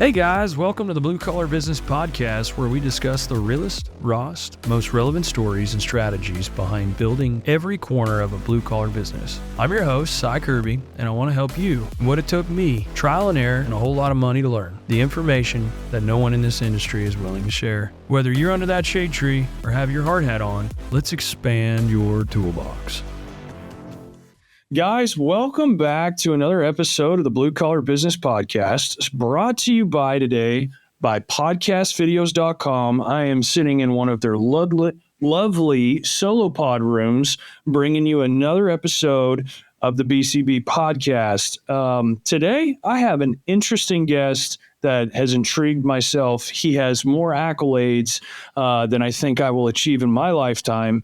Hey guys, welcome to the Blue Collar Business Podcast, where we discuss the realest, rawest, most relevant stories and strategies behind building every corner of a blue collar business. I'm your host, Cy Kirby, and I want to help you. What it took me, trial and error, and a whole lot of money to learn. The information that no one in this industry is willing to share. Whether you're under that shade tree or have your hard hat on, let's expand your toolbox. Guys, welcome back to another episode of the Blue Collar Business Podcast. It's brought to you by podcastvideos.com. I am sitting in one of their lovely solo pod rooms, bringing you another episode of the BCB podcast. Today, I have an interesting guest that has intrigued myself. He has more accolades than I think I will achieve in my lifetime.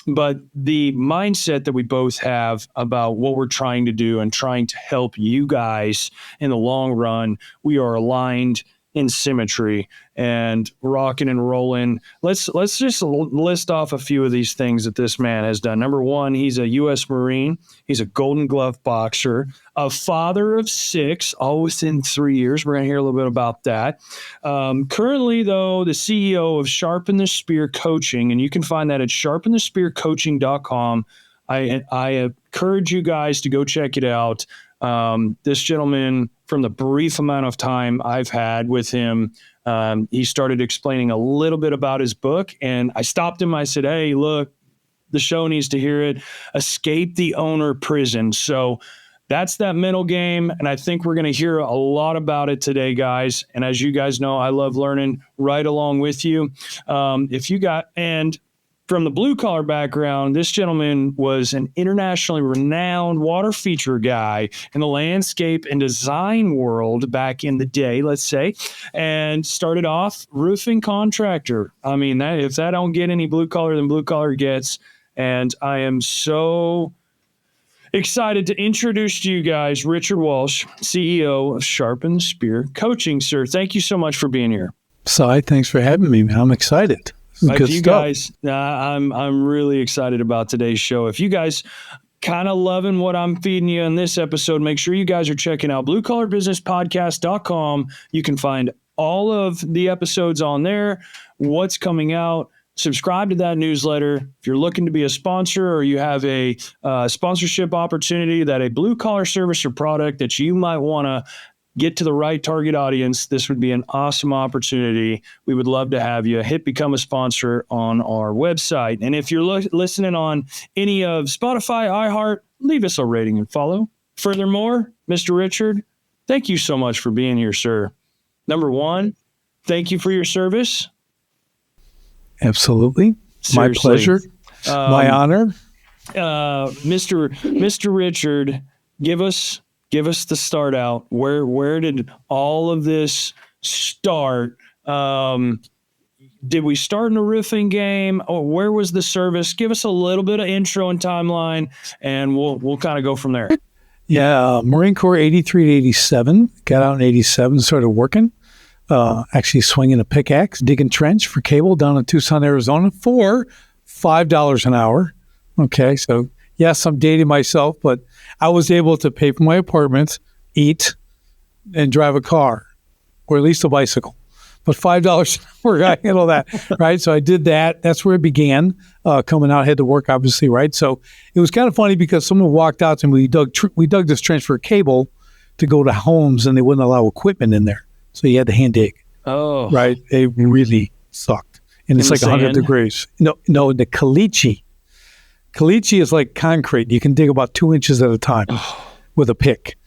But the mindset that we both have about what we're trying to do and trying to help you guys in the long run, we are aligned in symmetry and rocking and rolling. Let's just list off a few of these things that this man has done. Number one, he's a U.S. Marine. He's a Golden Glove boxer, a father of 6, all within 3 years. We're going to hear a little bit about that. Currently, though, the CEO of Sharpen the Spear Coaching, and you can find that at sharpenthespearcoaching.com. I encourage you guys to go check it out. This gentleman, from the brief amount of time I've had with him, he started explaining a little bit about his book, and I stopped him. I said, hey, look, the show needs to hear it. Escape the Owner Prison. So that's that mental game, and I think we're going to hear a lot about it today, guys. And as you guys know, I love learning right along with you. From the blue collar background, this gentleman was an internationally renowned water feature guy in the landscape and design world back in the day, let's say, and started off roofing contractor. I mean, if that don't get any blue collar than blue collar gets. And I am so excited to introduce to you guys Richard Walsh, CEO of Sharpen the Spear Coaching. Sir, thank you so much for being here. Cy, thanks for having me. I'm excited. If you guys, I'm really excited about today's show. If you guys kind of loving what I'm feeding you in this episode, make sure you guys are checking out bluecollarbusinesspodcast.com. You can find all of the episodes on there, what's coming out. Subscribe to that newsletter. If you're looking to be a sponsor or you have a sponsorship opportunity that a blue collar service or product that you might want to get to the right target audience, this would be an awesome opportunity. We would love to have you. Hit become a sponsor on our website. And if you're listening on any of Spotify, iHeart, leave us a rating and follow. Furthermore, Mr. Richard, thank you so much for being here, sir. Number one, thank you for your service. Absolutely. Seriously. My pleasure. My honor. Mr. Richard, give us the start out. Where did all of this start? Did we start in a roofing game, or where was the service? Give us a little bit of intro and timeline, and we'll kind of go from there. Yeah, Marine Corps 83 to 87. Got out in 87, started working. Actually swinging a pickaxe, digging trench for cable down in Tucson, Arizona for $5 an hour. Okay, so yes, I'm dating myself, but I was able to pay for my apartment, eat, and drive a car, or at least a bicycle. But $5 an hour, I handle that, right? So I did that. That's where it began. Coming out, I had to work, obviously, right? So it was kind of funny because someone walked out to me. We dug this trench for cable to go to homes, and they wouldn't allow equipment in there. So you had to hand dig. Oh. Right? It really sucked. And it's like 100 degrees. No, the caliche. Caliche is like concrete. You can dig about 2 inches at a time with a pick.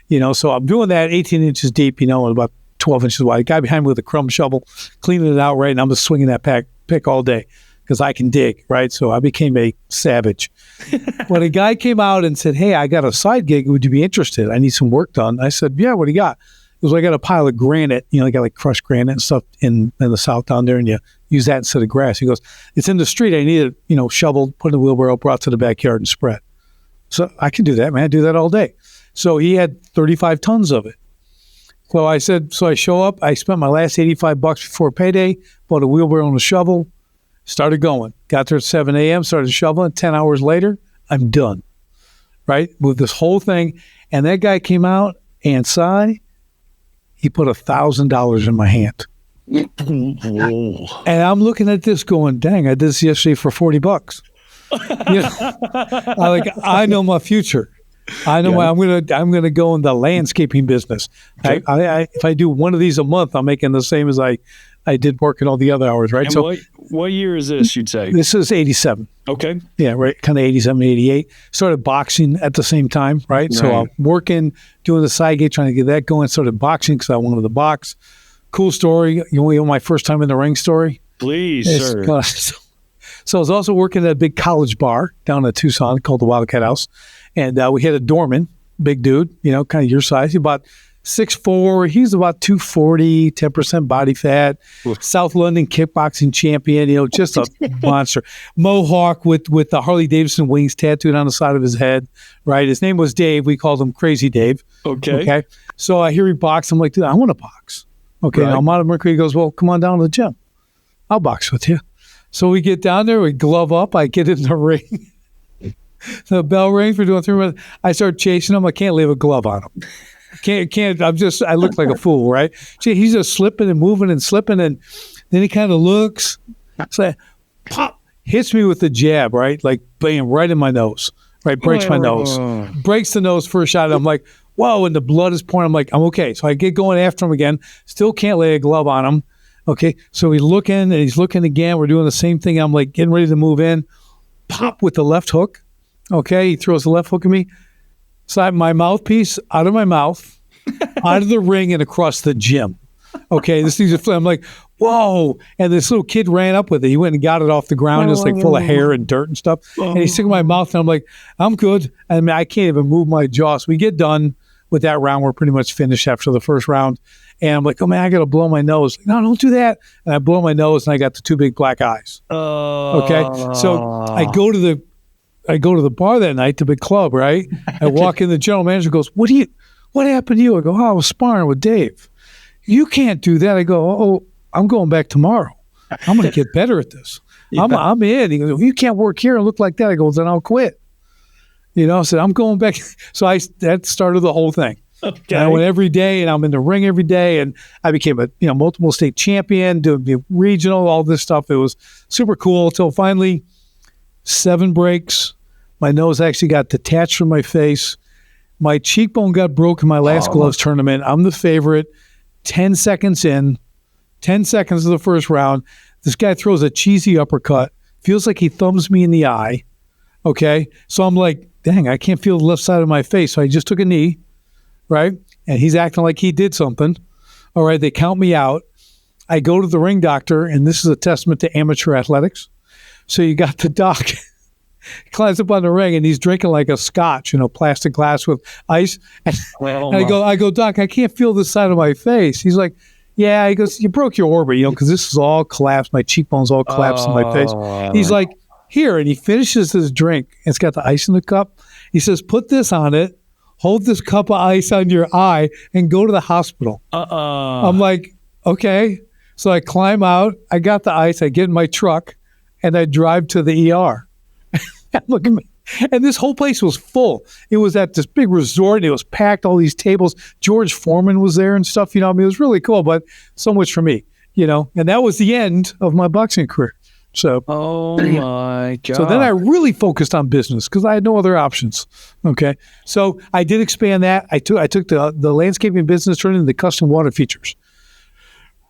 So I'm doing that 18 inches deep, and about 12 inches wide. A guy behind me with a crumb shovel, cleaning it out, right? And I'm just swinging that pick all day because I can dig, right? So I became a savage. When a guy came out and said, hey, I got a side gig. Would you be interested? I need some work done. I said, yeah, what do you got? He goes, I got a pile of granite. I got like crushed granite and stuff in the south down there, and you use that instead of grass. He goes, it's in the street. I need it, shoveled, put in the wheelbarrow, brought to the backyard and spread. So I can do that, man. I do that all day. So he had 35 tons of it. So I show up. I spent my last $85 before payday, bought a wheelbarrow and a shovel, started going. Got there at 7 a.m., started shoveling. 10 hours later, I'm done, right? With this whole thing. And that guy came out and He put $1,000 in my hand. And I'm looking at this going, dang, I did this yesterday for $40. I know my future. I know I'm gonna go in the landscaping business. Okay. If I do one of these a month, I'm making the same as I did working all the other hours, right? And so what year is this, you'd say? This is 87. Okay. Yeah, right. Kind of 87, 88. Started boxing at the same time, right? So I'm working, doing the side gig, trying to get that going. Started boxing because I wanted to box. Cool story. You know my first time in the ring story? Please, sir. So I was also working at a big college bar down in Tucson called the Wildcat House. And we had a doorman, big dude, kind of your size. He about 6'4". He's about 240, 10% body fat. South London kickboxing champion, just a monster. Mohawk with the Harley Davidson wings tattooed on the side of his head, right? His name was Dave. We called him Crazy Dave. Okay. So I hear he box. I'm like, dude, I want to box. Okay. Right. Now I'm out of Mercury. He goes, well, come on down to the gym. I'll box with you. So we get down there, we glove up. I get in the ring. The bell rings. We're doing 3 minutes. I start chasing him. I can't leave a glove on him. Can't. I look like a fool, right? See, he's just slipping and moving and slipping, and then he kind of looks. It's like, pop, hits me with the jab, right? Like, bam, right in my nose, right? Breaks my nose. Breaks the nose first shot. I'm like, whoa, and the blood is pouring. I'm like, I'm okay. So I get going after him again. Still can't lay a glove on him. Okay, so he's looking, and he's looking again. We're doing the same thing. I'm like, getting ready to move in. Pop with the left hook. Okay, he throws the left hook at me. So my mouthpiece out of my mouth, out of the ring and across the gym. Okay, this thing's I'm like, whoa. And this little kid ran up with it. He went and got it off the ground. It's like full of hair and dirt and stuff. And he's sticking my mouth, and I'm like, I'm good. I mean, I can't even move my jaw. So we get done with that round. We're pretty much finished after the first round. And I'm like, oh, man, I got to blow my nose. No, don't do that. And I blow my nose, and I got the 2 big black eyes. Okay, so I go to the bar that night, the big club, right? I walk in, the general manager goes, what happened to you? I go, I was sparring with Dave. You can't do that. I go, I'm going back tomorrow. I'm going to get better at this. I'm in. He goes, you can't work here and look like that. I go, then I'll quit. I said, I'm going back. So that started the whole thing. Okay. And I went every day, and I'm in the ring every day, and I became a multiple state champion, doing the regional, all this stuff. It was super cool until finally 7 breaks. My nose actually got detached from my face. My cheekbone got broken in my last gloves tournament. I'm the favorite. 10 seconds in, 10 seconds of the first round, this guy throws a cheesy uppercut. Feels like he thumbs me in the eye. Okay? So I'm like, dang, I can't feel the left side of my face. So I just took a knee, right? And he's acting like he did something. All right, they count me out. I go to the ring doctor, and this is a testament to amateur athletics. So you got the doc. He climbs up on the ring, and he's drinking like a scotch, plastic glass with ice. And I go, Doc, I can't feel this side of my face. He's like, yeah. He goes, you broke your orbit, because this is all collapsed. My cheekbones all collapsed in my face. He's like, here. And he finishes his drink. It's got the ice in the cup. He says, put this on it, hold this cup of ice on your eye, and go to the hospital. I'm like, okay. So I climb out. I got the ice. I get in my truck, and I drive to the ER. Look at me. And this whole place was full. It was at this big resort. It was packed, all these tables. George Foreman was there and stuff. It was really cool, but so much for me, And that was the end of my boxing career. So, oh my God. So then I really focused on business because I had no other options. Okay. So I did expand that. I took the landscaping business, turned into the custom water features.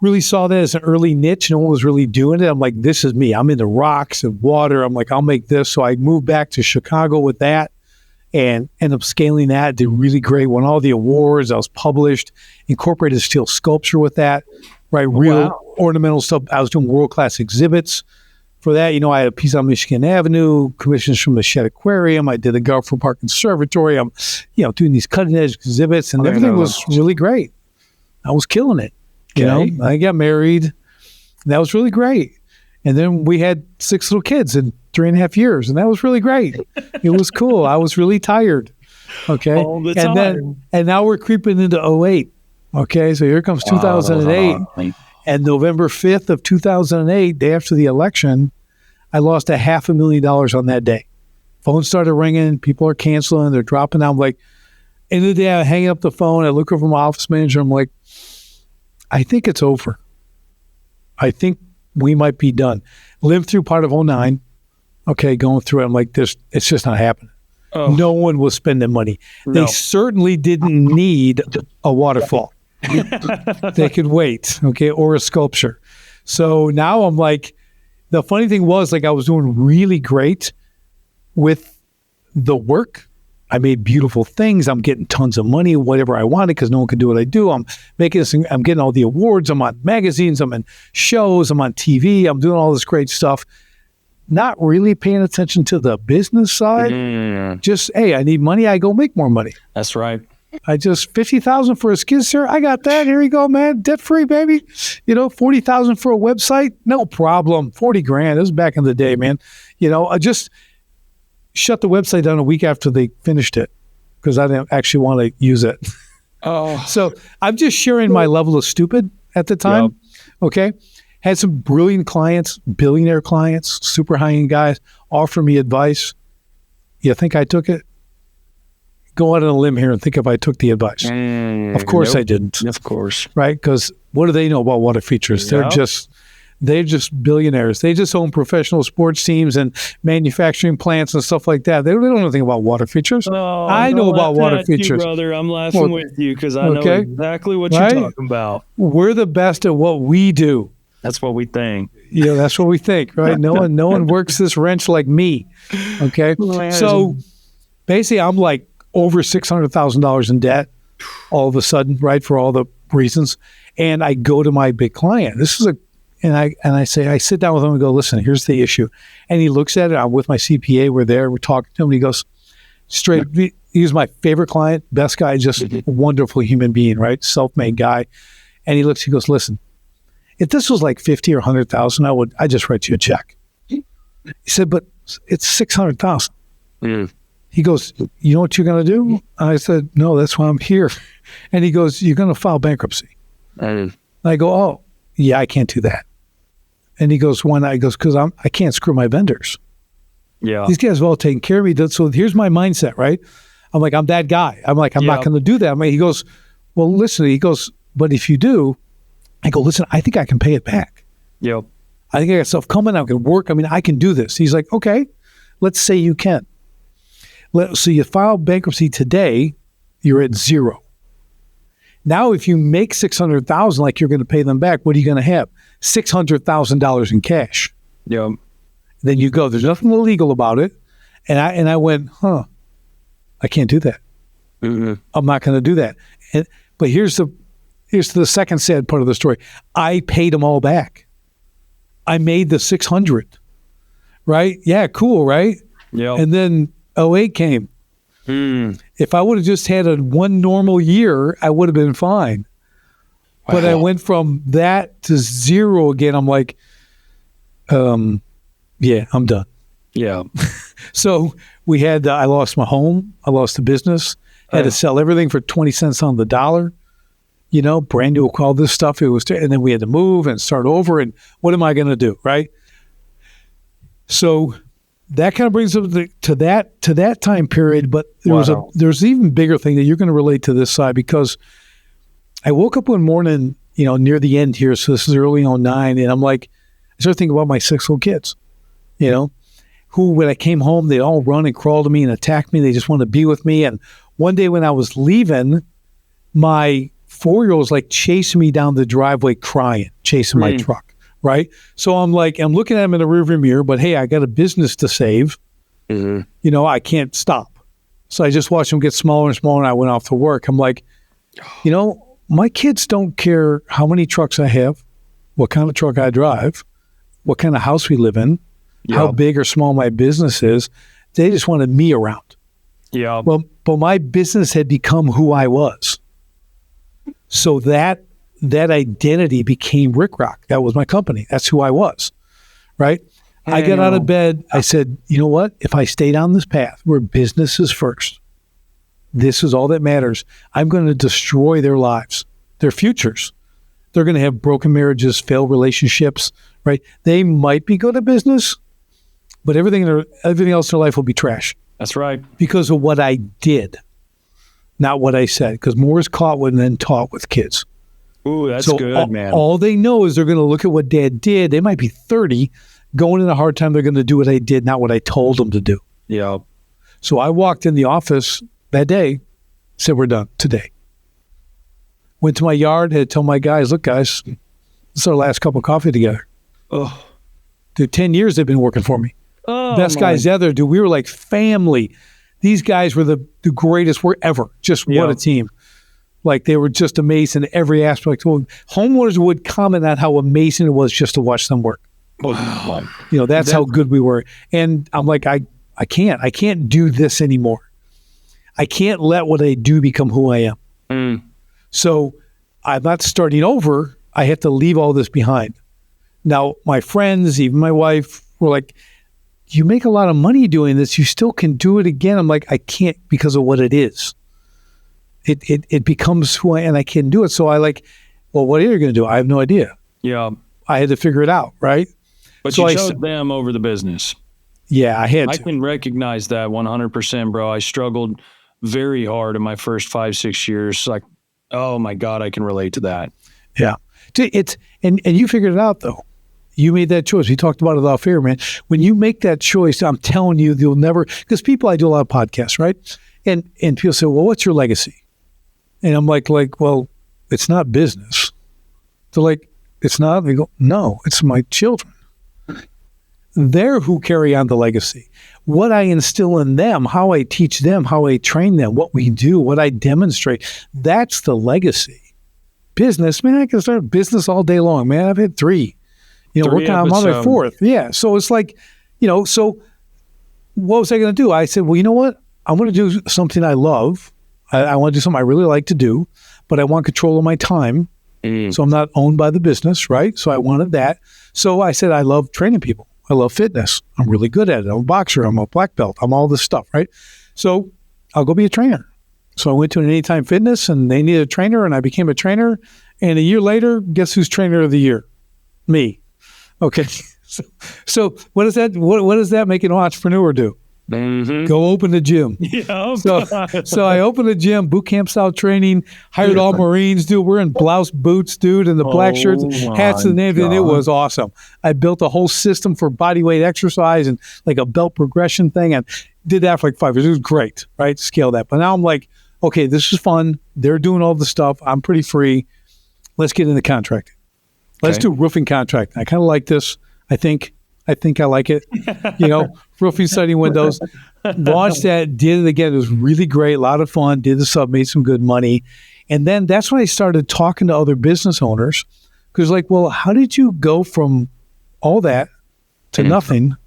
Really saw that as an early niche. No one was really doing it. I'm like, this is me. I'm into rocks and water. I'm like, I'll make this. So I moved back to Chicago with that and ended up scaling that. Did really great. Won all the awards. I was published. Incorporated steel sculpture with that. Right. Real ornamental stuff. I was doing world-class exhibits. For that, I had a piece on Michigan Avenue, commissions from the Shed Aquarium. I did the Garfield Park Conservatory. I'm, doing these cutting-edge exhibits, and everything was really great. I was killing it. I got married. That was really great. And then we had 6 little kids in 3.5 years, and that was really great. It was cool. I was really tired. Okay. All the time. And now we're creeping into 2008. Okay. So here comes 2008. And November 5th of 2008, day after the election, I lost $500,000 on that day. Phone started ringing. People are canceling. They're dropping out. I'm like, end of the day, I'm hanging up the phone. I look over my office manager. I'm like, I think it's over. I think we might be done. Lived through part of 2009. Okay, going through it, I'm like, it's just not happening. Oh. No one was spending money. No. They certainly didn't need a waterfall. They could wait, okay, or a sculpture. So now I'm like, the funny thing was, like, I was doing really great with the work. I made beautiful things. I'm getting tons of money, whatever I wanted, because no one could do what I do. I'm making this. I'm getting all the awards. I'm on magazines. I'm in shows. I'm on TV. I'm doing all this great stuff. Not really paying attention to the business side. Mm. Just, hey, I need money. I go make more money. That's right. I just $50,000 for a skid steer. I got that. Here you go, man. Debt free, baby. $40,000 for a website. No problem. $40,000. This was back in the day, man. I just shut the website down a week after they finished it because I didn't actually want to use it. Oh. So I'm just sharing my level of stupid at the time. Yep. Okay. Had some brilliant clients, billionaire clients, super high-end guys offer me advice. You think I took it? Go out on a limb here and think if I took the advice. Of course I didn't. Of course. Right? Because what do they know about water features? Yep. They're just billionaires. They just own professional sports teams and manufacturing plants and stuff like that. They don't know anything about water features. Oh, I know about water features. Brother, I'm laughing with you because I know exactly what you're talking about. We're the best at what we do. That's what we think. That's what we think, right? No one works this wrench like me. Okay. So basically I'm like over $600,000 in debt all of a sudden, right? For all the reasons. And I go to my big client. And I sit down with him and go, listen, here's the issue. And he looks at it. I'm with my CPA. We're there. We're talking to him. And he goes straight. He's my favorite client, best guy, just a wonderful human being, right? Self-made guy. And he goes, listen, if this was like 50 or 100,000, I just write you a check. He said, but it's 600,000. Mm. He goes, you know what you're going to do? I said, no, that's why I'm here. And he goes, you're going to file bankruptcy. I go, oh, yeah, I can't do that. And he goes, why not? He goes, because I can't screw my vendors. Yeah. These guys have all taken care of me. So here's my mindset, right? I'm like, I'm that guy. I'm like, I'm not going to do that. He goes, well, listen. He goes, but if you do, I go, listen, I think I can pay it back. Yep. I think I got stuff coming. I can work. I can do this. He's like, okay, let's say you can. So you file bankruptcy today, you're at zero. Now, if you make $600,000, like you're going to pay them back, what are you going to have? $600,000 in cash. Yep. Then you go, there's nothing illegal about it. And I went, I can't do that. Mm-hmm. I'm not going to do that. But here's the second sad part of the story. I paid them all back. I made the 600, right? Yeah, cool, right? Yeah. And then 2008 came. If I would have just had one normal year, I would have been fine. Wow. But I went from that to zero again. I'm like, yeah, I'm done. Yeah. So I lost my home. I lost the business. Had to sell everything for 20 cents on the dollar. Brand new, all this stuff. And then we had to move and start over. And what am I going to do, right? So that kind of brings us to that time period. But there's an even bigger thing that you're going to relate to this side, because I woke up one morning, near the end here. So this is early 2009, and I'm like, I started thinking about my 6 little kids, who, when I came home, they all run and crawl to me and attack me. They just want to be with me. And one day when I was leaving, my 4-year-old was like chasing me down the driveway, crying, chasing my truck. Right. So I'm looking at him in the rearview mirror, but hey, I got a business to save. Mm-hmm. I can't stop. So I just watched him get smaller and smaller, and I went off to work. I'm like, my kids don't care how many trucks I have, what kind of truck I drive, what kind of house we live in, how big or small my business is. They just wanted me around. Yeah. Well, but my business had become who I was. So that identity became Rick Rock. That was my company. That's who I was, right? I got out of bed. I said, you know what? If I stay down this path where business is first, this is all that matters, I'm going to destroy their lives, their futures. They're going to have broken marriages, failed relationships, right? They might be good at business, but everything else in their life will be trash. That's right. Because of what I did, not what I said. Because more is caught with than taught with kids. Ooh, that's so good, man. All they know is they're going to look at what dad did. They might be 30, going in a hard time. They're going to do what I did, not what I told them to do. Yeah. So I walked in the office that day, said, we're done today. Went to my yard, had to tell my guys, look, guys, this is our last cup of coffee together. Oh, Dude, 10 years they've been working for me. oh Best guys ever, dude. We were like family. These guys were the greatest ever. Just what a team. Like, they were just amazing in every aspect. Well, homeowners would comment on how amazing it was just to watch them work. Wow. That's how good we were. And I'm like, I can't do this anymore. I can't let what I do become who I am. Mm. So I'm not starting over. I have to leave all this behind. Now, my friends, even my wife, were like, you make a lot of money doing this. You still can do it again. I'm like, I can't because of what it is. It becomes who I am, and I can't do it. So I like, well, what are you going to do? I have no idea. Yeah. I had to figure it out, right? But so you chose them over the business. Yeah, I had to. I can recognize that 100%, bro. I struggled very hard in my first 5-6 years. Like, oh my God, I can relate to that. Yeah. And you figured it out, though. You made that choice. We talked about it off air, man. When you make that choice, I'm telling you, you'll never, because I do a lot of podcasts, right? And people say, well, what's your legacy? And I'm like, well, it's not business. They're like, it's not? They go, no, it's my children. They're who carry on the legacy. What I instill in them, how I teach them, how I train them, what we do, what I demonstrate, that's the legacy. Business, man, I can start business all day long, man. I've had 3. Working on my 4th. Yeah. So it's like, so what was I going to do? I said, well, you know what? I'm going to do something I love. I want to do something I really like to do, but I want control of my time. So I'm not owned by the business, right? So I wanted that. So I said, I love training people. I love fitness. I'm really good at it. I'm a boxer. I'm a black belt. I'm all this stuff, right? So I'll go be a trainer. So I went to an Anytime Fitness, and they needed a trainer, and I became a trainer. And a year later, guess who's trainer of the year? Me. Okay. So what does that make an entrepreneur do? Mm-hmm. Go open the gym. Yeah. So I opened a gym, boot camp style training, hired all Marines, dude. We're in blouse boots, dude, and the black shirts, hats and names, and it was awesome. I built a whole system for body weight exercise and like a belt progression thing, and did that for like 5 years. It was great, right? Scale that. But now I'm like, okay, this is fun. They're doing all the stuff. I'm pretty free. Let's get into contracting. Let's do roofing contracting. I kind of like this. I think I like it. Roofing, siding, windows. Launched that, did it again. It was really great, a lot of fun. Did the sub, made some good money. And then that's when I started talking to other business owners. Because like, well, how did you go from all that to nothing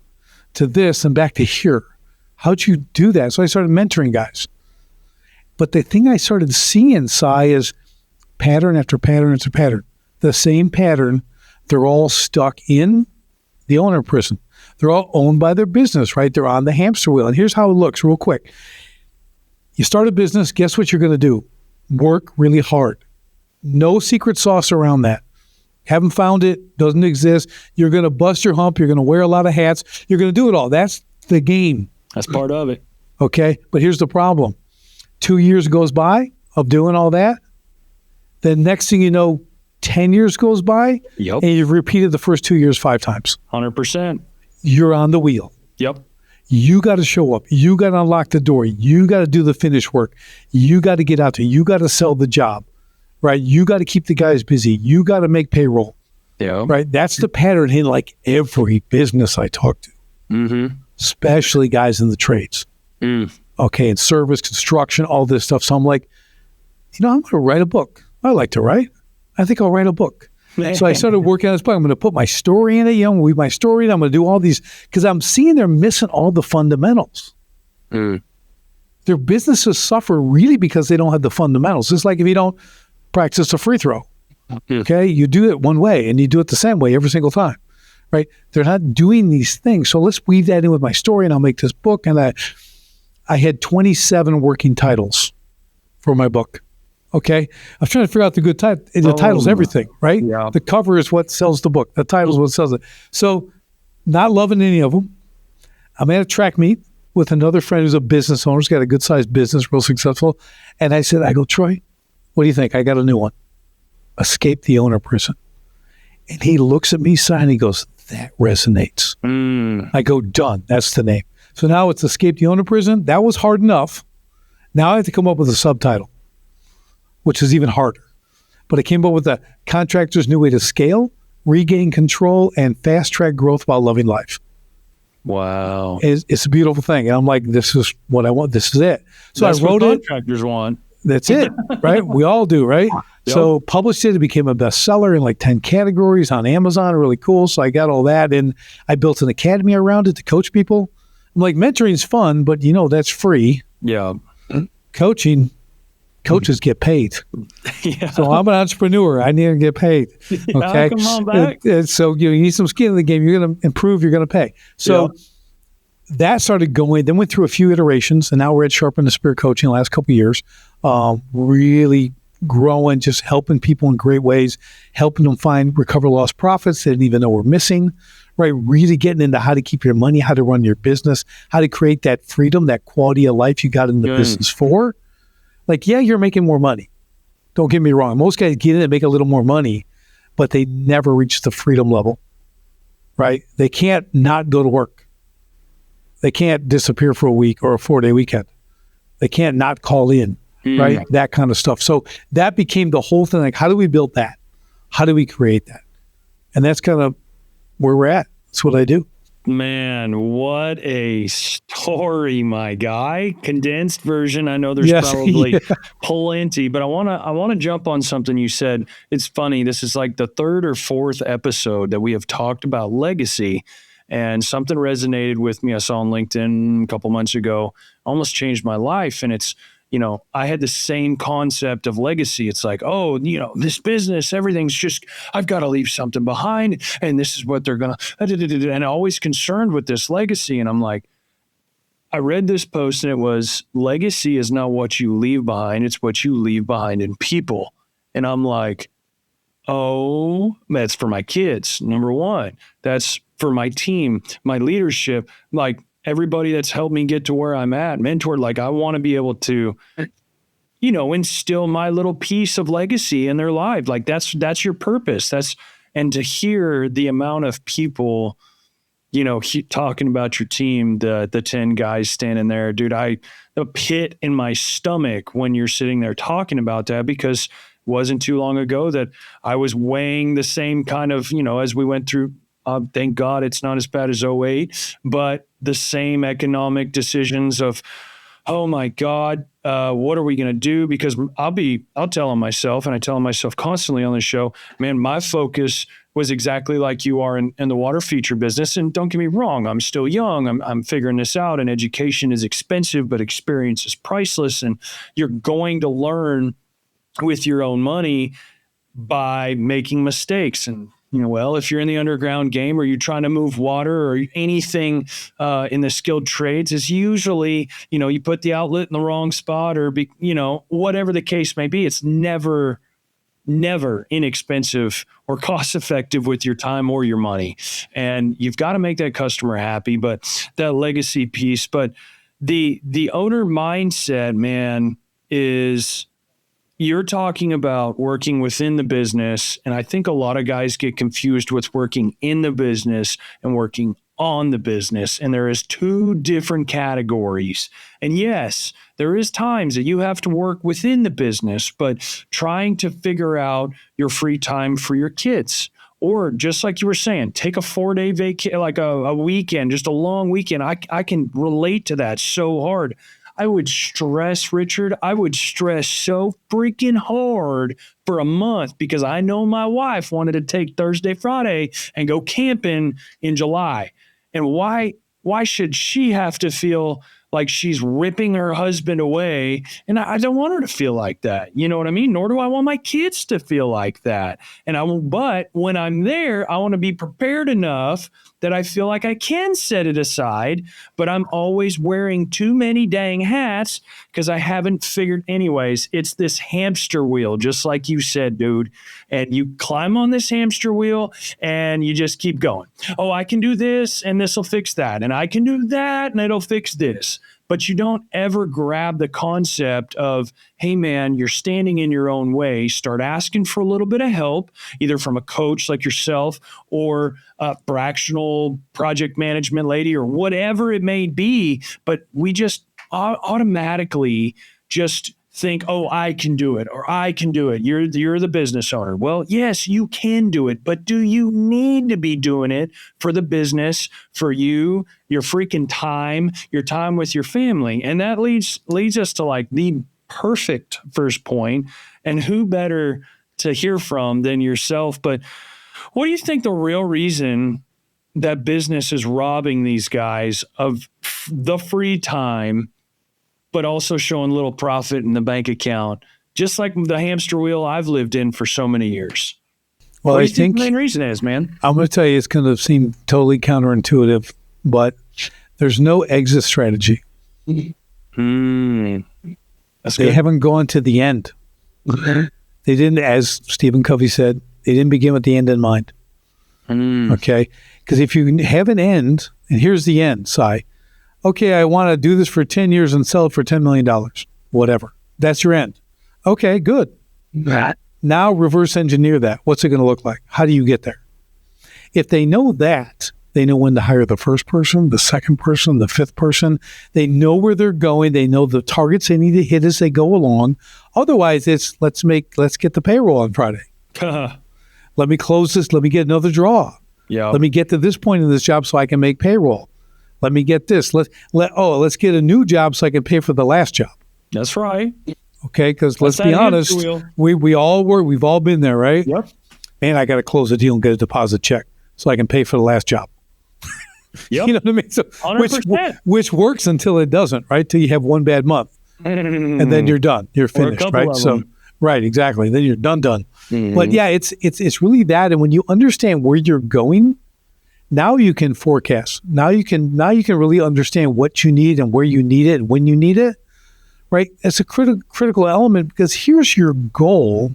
to this and back to here? How'd you do that? So I started mentoring guys. But the thing I started seeing, Cy, is pattern after pattern after pattern. The same pattern. They're all stuck in the owner prison. They're all owned by their business, right? They're on the hamster wheel. And here's how it looks real quick. You start a business, guess what you're going to do? Work really hard. No secret sauce around that. Haven't found it, doesn't exist. You're going to bust your hump. You're going to wear a lot of hats. You're going to do it all. That's the game. That's part of it. Okay. But here's the problem. 2 years goes by of doing all that. Then next thing you know, 10 years goes by, and you've repeated the first 2 years 5 times. 100%. You're on the wheel. Yep. You got to show up. You got to unlock the door. You got to do the finish work. You got to get out there. You got to sell the job, right? You got to keep the guys busy. You got to make payroll, right? That's the pattern in like every business I talk to, especially guys in the trades. Okay, in service, construction, all this stuff. So I'm like, I'm going to write a book. I like to write. I think I'll write a book. So I started working on this book. I'm going to put my story in it. I'm going to weave my story in. I'm going to do all these because I'm seeing they're missing all the fundamentals. Their businesses suffer really because they don't have the fundamentals. It's like if you don't practice a free throw, okay? You do it one way and you do it the same way every single time, right? They're not doing these things. So let's weave that in with my story and I'll make this book. And I had 27 working titles for my book. Okay. I was trying to figure out the good title. The title's everything, right? Yeah. The cover is what sells the book. The title's what sells it. So not loving any of them. I'm at a track meet with another friend who's a business owner. He's got a good sized business, real successful. And I go, Troy, what do you think? I got a new one. escape the owner prison. And he looks at me, and he goes, that resonates. I go, done. That's the name. So now it's Escape the Owner Prison. That was hard enough. Now I have to come up with a subtitle, which is even harder. But I came up with the Contractors' New Way to Scale, Regain Control, and Fast Track Growth While Loving Life. Wow. It's a beautiful thing. And I'm like, this is what I want. This is it. So That's I wrote what it. Contractors want. That's it, right? We all do, right? Yep. So published it. It became a bestseller in like 10 categories on Amazon. Really cool. So I got all that. And I built an academy around it to coach people. I'm like, mentoring's fun, but that's free. Yeah. Coaching, coaches get paid. Yeah. So I'm an entrepreneur. I need to get paid. Okay. Come on back. So you need some skin in the game. You're going to improve. You're going to pay. So that started going, then went through a few iterations. And now we're at Sharpen the Spirit Coaching the last couple of years. Really growing, just helping people in great ways, helping them recover lost profits they didn't even know were missing, right? Really getting into how to keep your money, how to run your business, how to create that freedom, that quality of life you got in the business for. Like, you're making more money. Don't get me wrong. Most guys get in and make a little more money, but they never reach the freedom level, right? They can't not go to work. They can't disappear for a week or a 4-day weekend. They can't not call in. Right? That kind of stuff. So that became the whole thing. Like, how do we build that? How do we create that? And that's kind of where we're at. That's what I do. Man, what a story, my guy. Condensed version. I know there's probably plenty, but I want to jump on something you said. It's funny. This is like the third or fourth episode that we have talked about legacy, and something resonated with me. I saw on LinkedIn a couple months ago, almost changed my life. And it's, I had the same concept of legacy. It's like, this business, everything's just, I've got to leave something behind. And this is what they're going to, and always concerned with this legacy. And I'm like, I read this post and it was, legacy is not what you leave behind. It's what you leave behind in people. And I'm like, oh, that's for my kids. Number one, that's for my team, my leadership, like, everybody that's helped me get to where I'm at, mentored, like I want to be able to, instill my little piece of legacy in their life. Like that's your purpose. And to hear the amount of people, talking about your team, the 10 guys standing there, dude, the pit in my stomach when you're sitting there talking about that, because it wasn't too long ago that I was weighing the same kind of, as we went through, thank God it's not as bad as '08, but the same economic decisions of, oh my God, what are we going to do? Because I'll tell myself, and I tell myself constantly on the show, man, my focus was exactly like you are in the water feature business. And don't get me wrong, I'm still young. I'm figuring this out, and education is expensive, but experience is priceless. And you're going to learn with your own money by making mistakes. And if you're in the underground game or you're trying to move water or anything in the skilled trades, is usually, you put the outlet in the wrong spot or, whatever the case may be. It's never inexpensive or cost effective with your time or your money. And you've got to make that customer happy, but that legacy piece. But the owner mindset, man, is... You're talking about working within the business, and I think a lot of guys get confused with working in the business and working on the business, and there is two different categories. And yes, there is times that you have to work within the business, but trying to figure out your free time for your kids. Or just like you were saying, take a 4-day vacation, like a weekend, just a long weekend. I can relate to that so hard. I would stress, Richard. I would stress so freaking hard for a month because I know my wife wanted to take Thursday, Friday and go camping in July. And why should she have to feel like she's ripping her husband away? And I don't want her to feel like that. You know what I mean? Nor do I want my kids to feel like that. But when I'm there, I want to be prepared enough that I feel like I can set it aside, but I'm always wearing too many dang hats because I haven't figured. Anyways, it's this hamster wheel, just like you said, dude. And you climb on this hamster wheel and you just keep going. Oh, I can do this and this will fix that. And I can do that and it'll fix this. but you don't ever grab the concept of, hey man, you're standing in your own way. Start asking for a little bit of help, either from a coach like yourself or a fractional project management lady or whatever it may be. But we just automatically just think, oh, I can do it, or I can do it. You're the business owner. Well, yes, you can do it, but do you need to be doing it for the business, for you, your freaking time, your time with your family? And that leads us to like the perfect first point. And who better to hear from than yourself? But what do you think the real reason that business is robbing these guys of the free time, but also showing little profit in the bank account, just like the hamster wheel I've lived in for so many years? Well, I think the main reason is, man. I'm going to tell you, it's going to seem totally counterintuitive, but there's no exit strategy. That's They good. haven't gone to the end. They didn't, as Stephen Covey said, they didn't begin with the end in mind. Okay? Because if you have an end, and here's the end, Si. Okay, I want to do this for 10 years and sell it for $10 million, whatever. That's your end. Okay, good. Now reverse engineer that. What's it going to look like? How do you get there? If they know that, they know when to hire the first person, the second person, the fifth person. They know where they're going. They know the targets they need to hit as they go along. Otherwise, it's let's get the payroll on Friday. Let me close this. Let me get another draw. Yeah. Let me get to this point in this job so I can make payroll. Let me get this. Let's get a new job so I can pay for the last job. That's right. Okay, because let's be honest, we've all been there, right? Yep. Man, I got to close a deal and get a deposit check so I can pay for the last job. Yep. You know what I mean? So 100%. which works until it doesn't, right? Till you have one bad month, and then you're done. You're finished, right? So, right, exactly. Then you're done. But yeah, it's really that. And when you understand where you're going, now you can forecast. Now you can really understand what you need and where you need it and when you need it, right? It's a critical element, because here's your goal.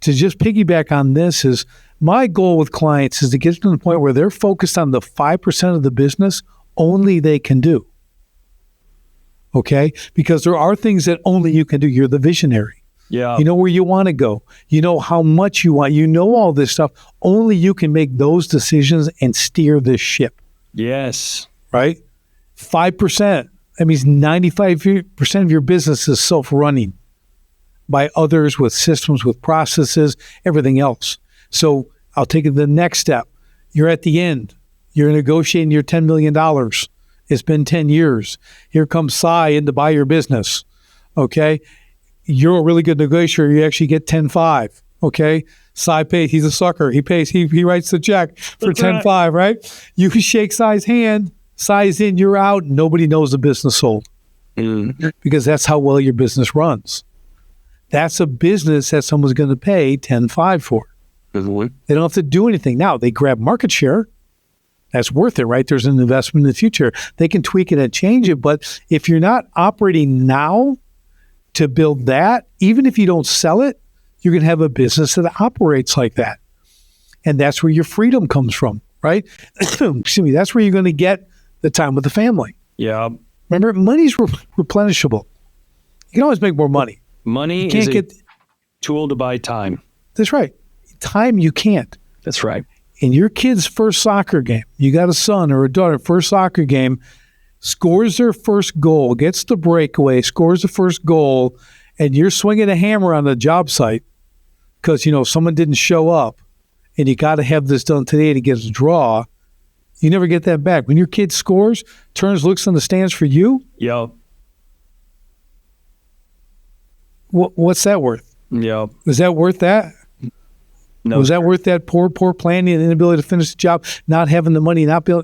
To just piggyback on this, is my goal with clients is to get to the point where they're focused on the 5% of the business only they can do. Okay? Because there are things that only you can do. You're the visionary. Yeah. You know where you want to go. You know how much you want. You know all this stuff. Only you can make those decisions and steer this ship. Yes. Right? 5%. That means 95% of your business is self-running by others, with systems, with processes, everything else. So I'll take it to the next step. You're at the end. You're negotiating your $10 million. It's been 10 years. Here comes Si in to buy your business. Okay? You're a really good negotiator. You actually get 10.5. Okay? Si pays. He's a sucker. He pays. He writes the check for 10.5, right? You shake Si's hand. Si's in, you're out. Nobody knows the business sold. Because that's how well your business runs. That's a business that someone's going to pay 10.5 for. They don't have to do anything. Now, they grab market share. That's worth it, right? There's an investment in the future. They can tweak it and change it. But if you're not operating now to build that, even if you don't sell it, you're going to have a business that operates like that. And that's where your freedom comes from, right? Excuse me. That's where you're going to get the time with the family. Yeah. Remember, money's replenishable. You can always make more money. Money is a tool to buy time. That's right. Time you can't. That's right. In your kid's first soccer game, you got a son or a daughter, first soccer game, scores their first goal, gets the breakaway, scores the first goal, and you're swinging a hammer on the job site because, someone didn't show up and you got to have this done today to get a draw. You never get that back. When your kid scores, turns, looks in the stands for you. Yeah. What's that worth? Yeah. Was that worth that? No. Was that worth that poor planning and inability to finish the job, not having the money, not being,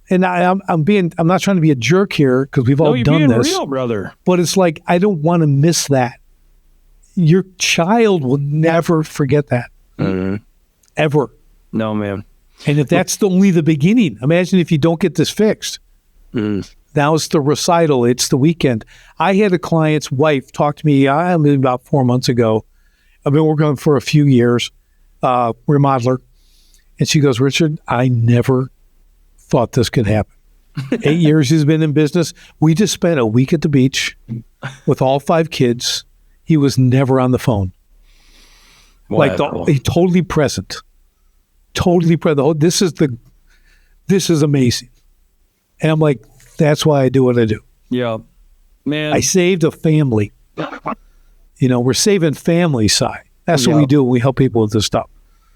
And I'm not trying to be a jerk here, because we've all done this. You're being real, brother. But it's like, I don't want to miss that. Your child will never forget that. Mm-hmm. Ever. No, man. And if that's only the beginning, imagine if you don't get this fixed. Now it's the recital. It's the weekend. I had a client's wife talk to me about 4 months ago. I've been working on for a few years, remodeler. And she goes, Richard, I never thought this could happen. 8 years he's been in business. We just spent a week at the beach with all 5 kids. He was never on the phone. Wow. He totally present. Totally present. This is amazing. And I'm like, that's why I do what I do. Yeah. Man. I saved a family. We're saving family, Si. That's what we do. We help people with this stuff.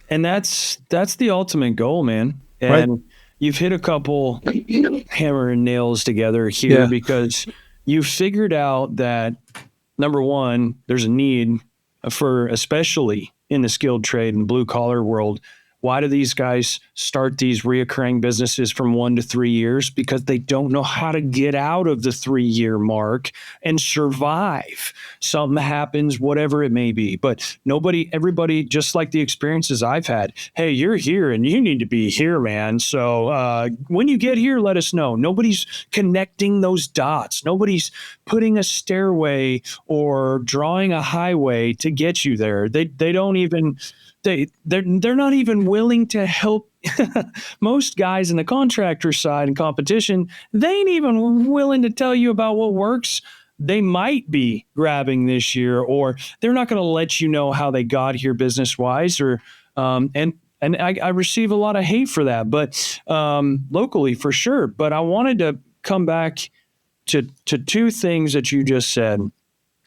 And that's the ultimate goal, man. And you've hit a couple hammer and nails together here because you figured out that, number one, there's a need for, especially in the skilled trade and blue collar world. Why do these guys start these reoccurring businesses from 1 to 3 years? Because they don't know how to get out of the 3-year mark and survive. Something happens, whatever it may be. But everybody, just like the experiences I've had, hey, you're here and you need to be here, man. So when you get here, let us know. Nobody's connecting those dots. Nobody's putting a stairway or drawing a highway to get you there. They don't even... They're not even willing to help. Most guys in the contractor side and competition, they ain't even willing to tell you about what works. They might be grabbing this year, or they're not going to let you know how they got here business wise. Or and I receive a lot of hate for that, but locally for sure. But I wanted to come back to 2 things that you just said: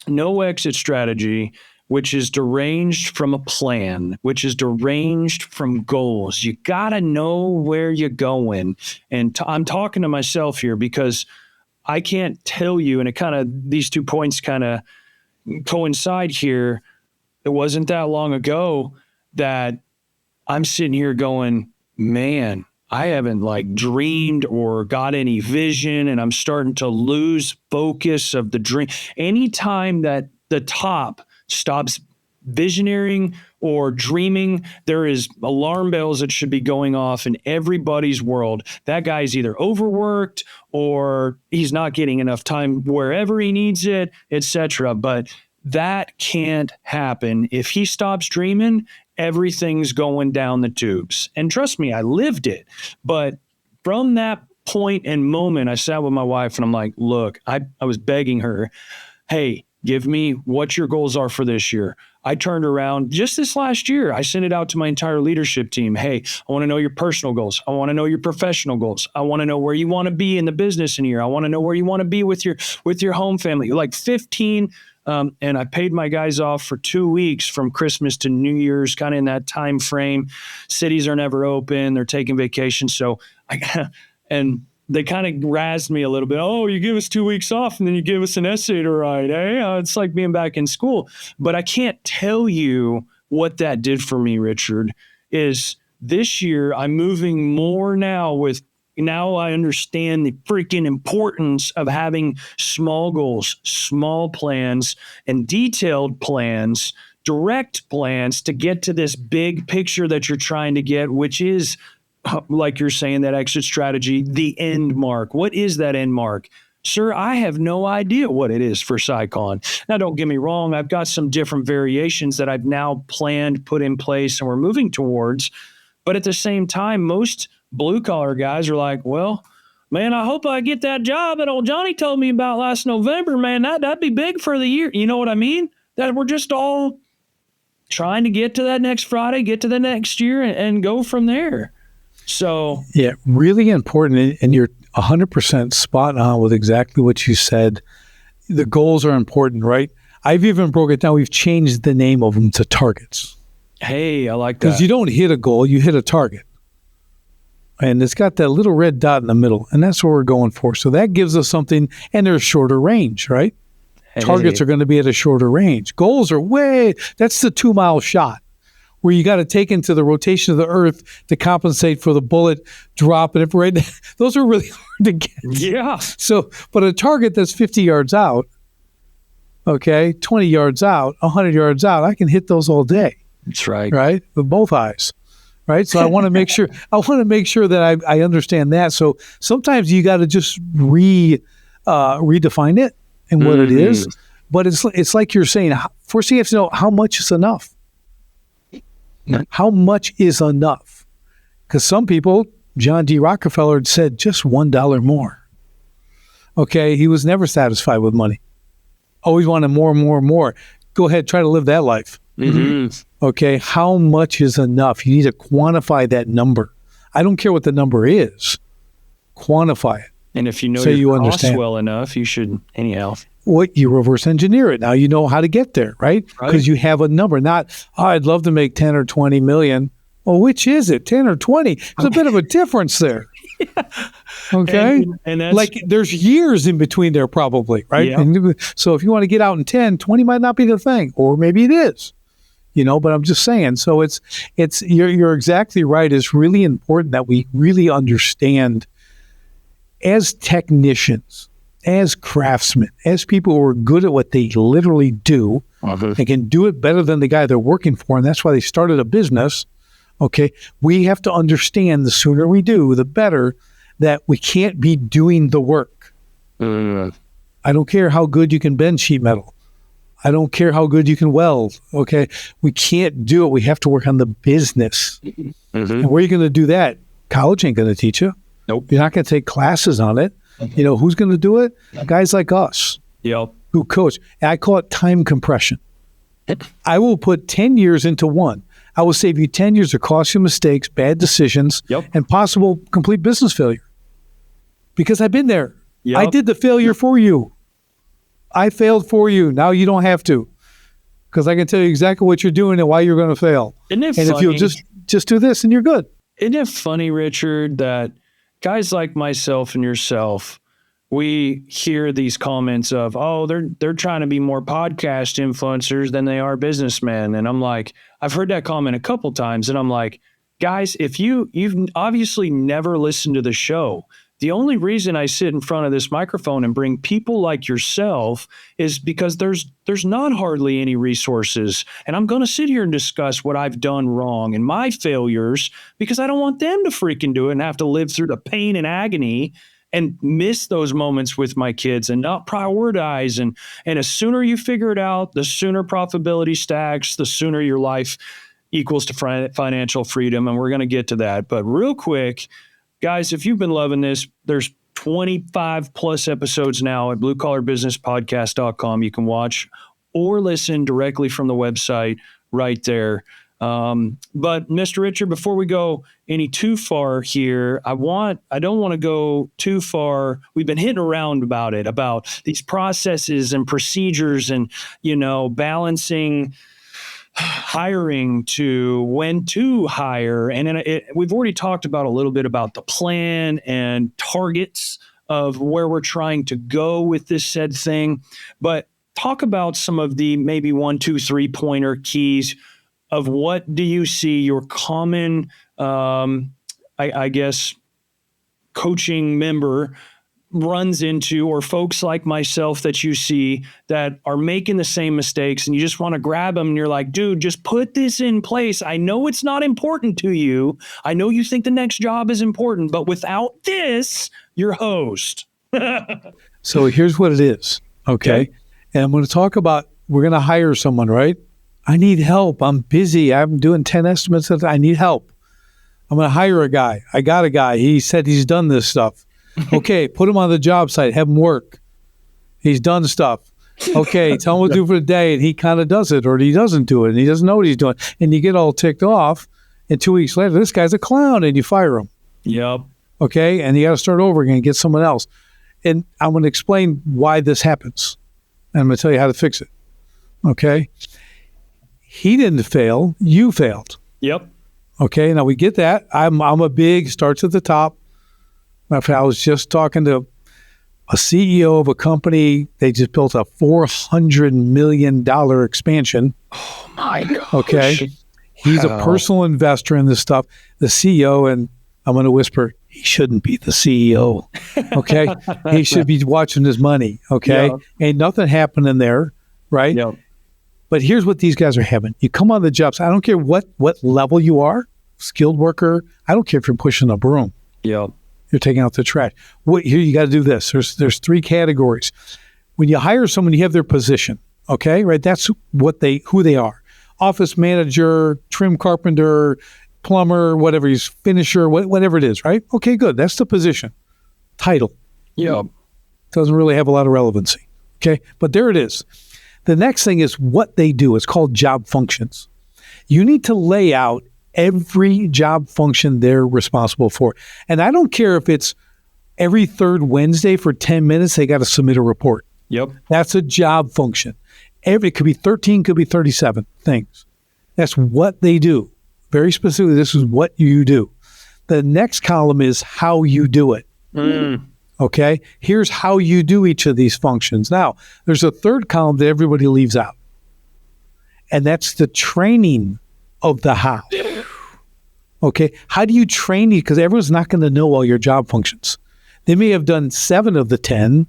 no exit strategy, which is deranged from a plan, which is deranged from goals. You got to know where you're going. And I'm talking to myself here because I can't tell you, and these 2 points kind of coincide here. It wasn't that long ago that I'm sitting here going, man, I haven't dreamed or got any vision, and I'm starting to lose focus of the dream. Anytime that the top stops visionarying or dreaming, there is alarm bells that should be going off in everybody's world. That guy's either overworked or he's not getting enough time wherever he needs it, etc. But that can't happen. If he stops dreaming, everything's going down the tubes. And trust me, I lived it. But from that point and moment, I sat with my wife and I'm like, look, I was begging her, hey, give me what your goals are for this year. I turned around just this last year. I sent it out to my entire leadership team. Hey, I want to know your personal goals. I want to know your professional goals. I want to know where you want to be in the business in a year. I want to know where you want to be with your home family. 15. And I paid my guys off for 2 weeks from Christmas to New Year's, kind of in that time frame. Cities are never open. They're taking vacation. So and they kind of razzed me a little bit. Oh, you give us 2 weeks off and then you give us an essay to write, eh? It's like being back in school. But I can't tell you what that did for me, Richard, is this year I'm moving more now I understand the freaking importance of having small goals, small plans, and detailed plans, direct plans to get to this big picture that you're trying to get, which is, like you're saying, that exit strategy, the end mark. What is that end mark? Sir, I have no idea what it is for SciCon. Now, don't get me wrong. I've got some different variations that I've now planned, put in place, and we're moving towards. But at the same time, most blue-collar guys are like, well, man, I hope I get that job that old Johnny told me about last November, man. That'd be big for the year. You know what I mean? That we're just all trying to get to that next Friday, get to the next year, and go from there. So yeah, really important, and you're 100% spot on with exactly what you said. The goals are important, right? I've even broke it down. We've changed the name of them to targets. Hey, I like that. Because you don't hit a goal, you hit a target. And it's got that little red dot in the middle, and that's what we're going for. So that gives us something, and they're shorter range, right? Hey. Targets are going to be at a shorter range. Goals are that's the 2-mile shot, where you got to take into the rotation of the earth to compensate for the bullet drop. And right, those are really hard to get. Yeah. So, but a target that's 50 yards out, 20 yards out, 100 yards out, I can hit those all day. That's right. Right? With both eyes. Right. So I want to make sure, that I understand that. So sometimes you got to just redefine it and what it is. But it's like you're saying, first you have to know how much is enough. How much is enough? Because some people John D. Rockefeller had said just $1 more. Okay, he was never satisfied with money. Always wanted more and more and more. Go ahead, try to live that life. Mm-hmm. Okay, how much is enough? You need to quantify that number. I don't care what the number is. Quantify it. And if you know so your you costs understand well enough, you should anyhow. What you reverse engineer it. Now you know how to get there, right? Because you have a number. Not, I'd love to make 10 or 20 million. Well, which is it? 10 or 20? There's a bit of a difference there. Okay. And that's like there's years in between there probably, right? Yeah. And so if you want to get out in 10, 20 might not be the thing, or maybe it is. But I'm just saying. So it's you're exactly right. It's really important that we really understand as technicians, as craftsmen, as people who are good at what they literally do, and can do it better than the guy they're working for, and that's why they started a business. Okay, we have to understand the sooner we do, the better, that we can't be doing the work. I don't care how good you can bend sheet metal. I don't care how good you can weld. Okay, we can't do it. We have to work on the business. And where are you going to do that? College ain't going to teach you. Nope. You're not going to take classes on it. Who's going to do it? Guys like us. Yep. Who coach. And I call it time compression. I will put 10 years into one. I will save you 10 years of costly mistakes, bad decisions, and possible complete business failure. Because I've been there. Yep. I did the failure for you. I failed for you. Now you don't have to. Because I can tell you exactly what you're doing and why you're going to fail. Isn't it and funny? If you'll just do this and you're good. Isn't it funny, Richard, that guys like myself and yourself, we hear these comments of, oh, they're trying to be more podcast influencers than they are businessmen. And I'm like, I've heard that comment a couple times. And I'm like, guys, if you've obviously never listened to the show, the only reason I sit in front of this microphone and bring people like yourself is because there's not hardly any resources. And I'm going to sit here and discuss what I've done wrong and my failures because I don't want them to freaking do it and have to live through the pain and agony and miss those moments with my kids and not prioritize. And as sooner you figure it out, the sooner profitability stacks, the sooner your life equals to financial freedom. And we're going to get to that. But real quick, guys, if you've been loving this, there's 25 plus episodes now at bluecollarbusinesspodcast.com. You can watch or listen directly from the website right there. But Mr. Richard, before we go any too far here, I don't want to go too far. We've been hitting around about these processes and procedures and, balancing hiring to when to hire. And we've already talked about a little bit about the plan and targets of where we're trying to go with this said thing. But talk about some of the maybe 1, 2, 3 pointer keys of what do you see your common, I guess, coaching member runs into, or folks like myself that you see that are making the same mistakes and you just want to grab them and you're like, dude, just put this in place. I know it's not important to you. I know you think the next job is important, but without this, you're hosed. So here's what it is. Okay. And I'm going to talk about, we're going to hire someone, right? I need help. I'm busy. I'm doing 10 estimates. I need help. I'm going to hire a guy. I got a guy. He said he's done this stuff. Okay, put him on the job site. Have him work. He's done stuff. Okay, tell him what to do for the day, and he kind of does it, or he doesn't do it, and he doesn't know what he's doing. And you get all ticked off, and 2 weeks later, this guy's a clown, and you fire him. Yep. Okay, and you got to start over again and get someone else. And I'm going to explain why this happens. And I'm going to tell you how to fix it. Okay? He didn't fail. You failed. Yep. Okay, now we get that. I'm a big, starts at the top. I was just talking to a CEO of a company. They just built a $400 million expansion. Oh, my gosh. Okay. He's a personal investor in this stuff. The CEO, and I'm going to whisper, he shouldn't be the CEO. Okay. He should be watching his money. Okay. Yeah. Ain't nothing happening there. Right. Yeah. But here's what these guys are having. You come on the jobs. I don't care what level you are, skilled worker. I don't care if you're pushing a broom. Yeah. You're taking out the trash. Here, you got to do this. There's 3 categories. When you hire someone, you have their position. Okay, right? That's who they are. Office manager, trim carpenter, plumber, whatever he's finisher, whatever it is, right? Okay, good. That's the position. Title. Yeah. Doesn't really have a lot of relevancy. Okay, but there it is. The next thing is what they do. It's called job functions. You need to lay out every job function they're responsible for. And I don't care if it's every third Wednesday for 10 minutes, they got to submit a report. Yep. That's a job function. It could be 13, could be 37 things. That's what they do. Very specifically, this is what you do. The next column is how you do it. Okay? Here's how you do each of these functions. Now, there's a third column that everybody leaves out. And that's the training of the how. Okay? How do you train you? Because everyone's not going to know all your job functions. They may have done 7 of the 10,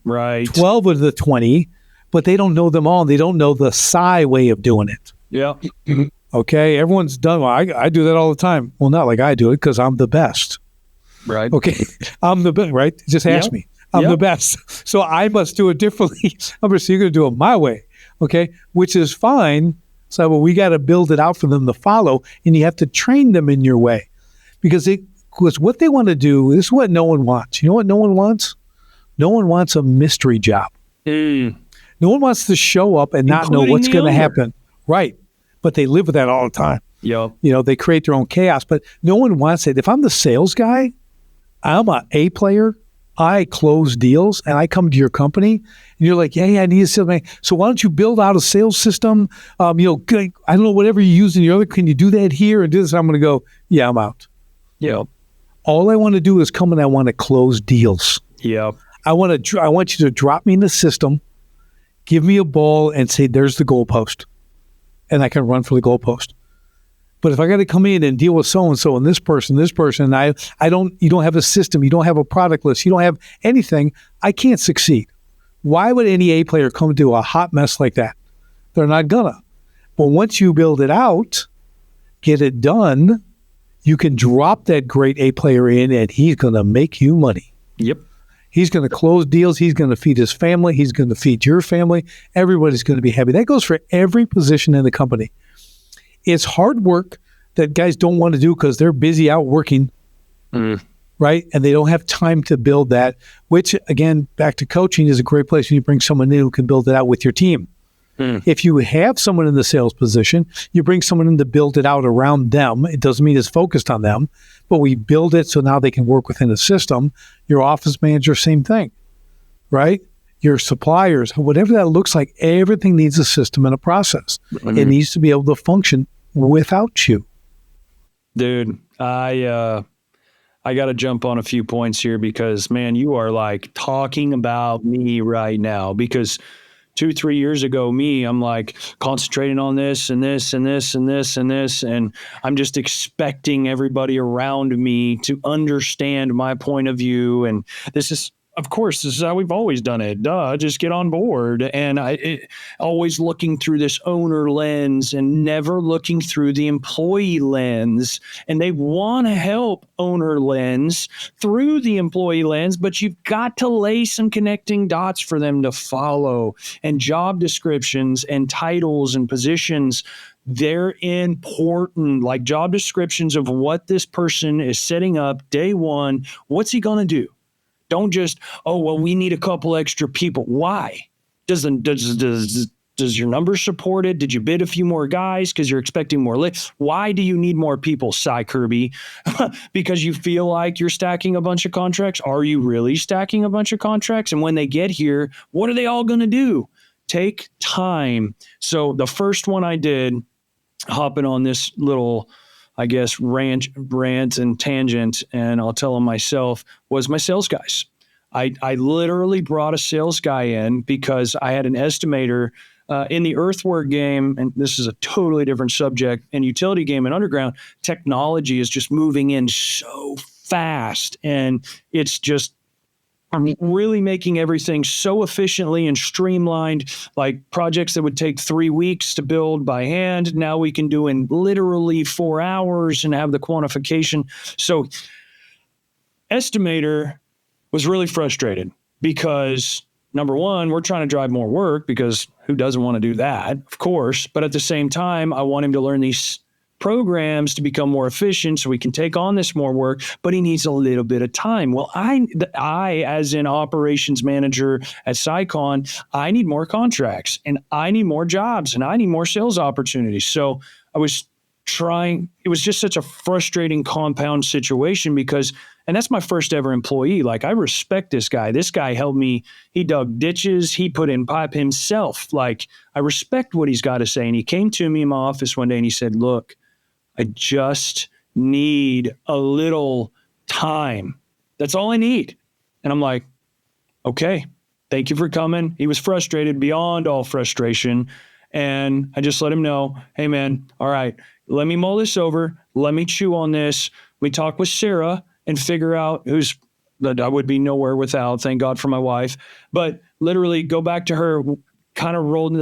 right, 12 of the 20, but they don't know them all. They don't know the SCI way of doing it. Yeah. Okay? Everyone's done, well, I do that all the time. Well, not like I do it because I'm the best. Right. Okay? I'm the best, right? Just ask me. I'm the best. So I must do it differently. So you're going to do it my way. Okay? Which is fine. So well, we got to build it out for them to follow, and you have to train them in your way. Because what they want to do, this is what no one wants. You know what no one wants? No one wants a mystery job. No one wants to show up and not know what's going to happen. Right. But they live with that all the time. Yep. You know, they create their own chaos. But no one wants it. If I'm the sales guy, I'm an A player. I close deals, and I come to your company, and you're like, yeah, I need a sales man. So why don't you build out a sales system? I don't know, whatever you use in your other, can you do that here and do this? I'm going to go, yeah, I'm out. Yeah. All I want to do is come and I want to close deals. Yeah. I want you to drop me in the system, give me a ball, and say, there's the goalpost. And I can run for the goalpost. But if I got to come in and deal with so-and-so and this person, you don't have a system, you don't have a product list, you don't have anything, I can't succeed. Why would any A player come to a hot mess like that? They're not gonna. But once you build it out, get it done, you can drop that great A player in and he's going to make you money. Yep. He's going to close deals. He's going to feed his family. He's going to feed your family. Everybody's going to be happy. That goes for every position in the company. It's hard work that guys don't want to do because they're busy out working, right? And they don't have time to build that, which, again, back to coaching is a great place when you bring someone in who can build it out with your team. If you have someone in the sales position, you bring someone in to build it out around them. It doesn't mean it's focused on them, but we build it so now they can work within a system. Your office manager, same thing, right? Your suppliers, whatever that looks like, everything needs a system and a process. It needs to be able to function without you. Dude, I got to jump on a few points here because, man, you are like talking about me right now because 2-3 years ago, I'm like concentrating on this and this and this and this and this. And I'm just expecting everybody around me to understand my point of view. And this is how we've always done it. Duh, just get on board. And always looking through this owner lens and never looking through the employee lens. And they want to help owner lens through the employee lens, but you've got to lay some connecting dots for them to follow. And job descriptions and titles and positions, they're important, like job descriptions of what this person is setting up day one. What's he going to do? Don't just, we need a couple extra people. Why? Does your numbers support it? Did you bid a few more guys because you're expecting more lists? Why do you need more people, Cy Kirby? Because you feel like you're stacking a bunch of contracts? Are you really stacking a bunch of contracts? And when they get here, what are they all going to do? Take time. So the first one I did, hopping on this little, I guess, rant and tangent, and I'll tell them myself, was my sales guys. I literally brought a sales guy in because I had an estimator in the earthwork game, and this is a totally different subject, in utility game and underground, technology is just moving in so fast, and it's just really making everything so efficiently and streamlined, like projects that would take 3 weeks to build by hand. Now we can do in literally 4 hours and have the quantification. So estimator was really frustrated because number one, we're trying to drive more work because who doesn't want to do that? Of course. But at the same time, I want him to learn these programs to become more efficient so we can take on this more work, but he needs a little bit of time. Well, I as an operations manager at SciCon, I need more contracts and I need more jobs and I need more sales opportunities. So I was trying, it was just such a frustrating compound situation because, and that's my first ever employee. Like, I respect this guy. This guy helped me. He dug ditches. He put in pipe himself. Like, I respect what he's got to say. And he came to me in my office one day and he said, look, I just need a little time. That's all I need. And I'm like, okay, thank you for coming. He was frustrated beyond all frustration. And I just let him know, hey, man, all right, let me mull this over. Let me chew on this. We talk with Sarah and figure out who's that I would be nowhere without. Thank God for my wife. But literally go back to her, kind of run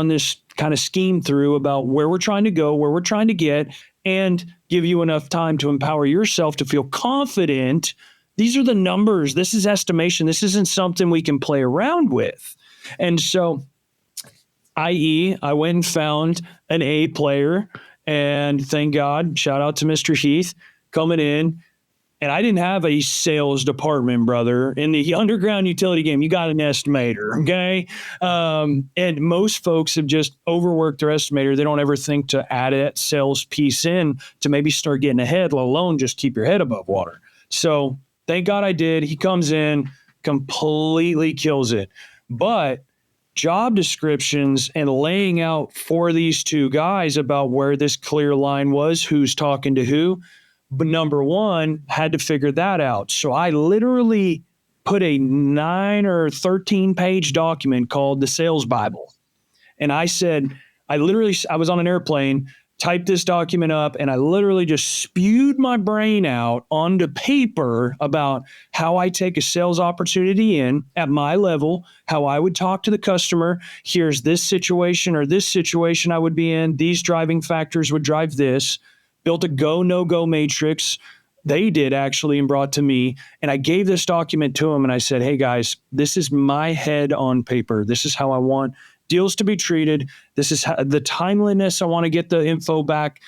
this kind of scheme through about where we're trying to go, where we're trying to get, and give you enough time to empower yourself to feel confident. These are the numbers. This is estimation. This isn't something we can play around with. And so, i.e., I went and found an A player, and thank God, shout out to Mr. Heath coming in. And I didn't have a sales department, brother. In the underground utility game, you got an estimator, okay? And most folks have just overworked their estimator. They don't ever think to add that sales piece in to maybe start getting ahead, let alone just keep your head above water. So thank God I did. He comes in, completely kills it. But job descriptions and laying out for these two guys about where this clear line was, who's talking to who, but number one, had to figure that out. So I literally put a 9 or 13 page document called the Sales Bible. And I said, I was on an airplane, typed this document up, and I literally just spewed my brain out onto paper about how I take a sales opportunity in at my level, how I would talk to the customer. Here's this situation or this situation I would be in. These driving factors would drive this. Built a go, no-go matrix. They did actually and brought to me. And I gave this document to them and I said, hey guys, this is my head on paper. This is how I want deals to be treated. This is how, the timeliness. I want to get the info back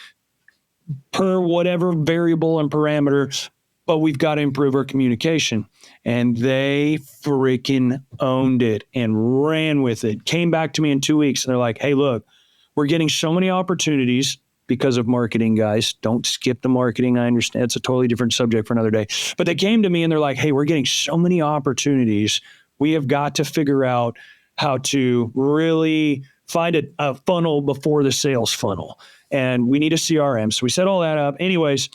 per whatever variable and parameter, but we've got to improve our communication. And they freaking owned it and ran with it. Came back to me in 2 weeks and they're like, hey, look, we're getting so many opportunities because of marketing, guys. Don't skip the marketing. I understand it's a totally different subject for another day. But they came to me and they're like, hey, we're getting so many opportunities. We have got to figure out how to really find a funnel before the sales funnel. And we need a CRM. So we set all that up. Anyways,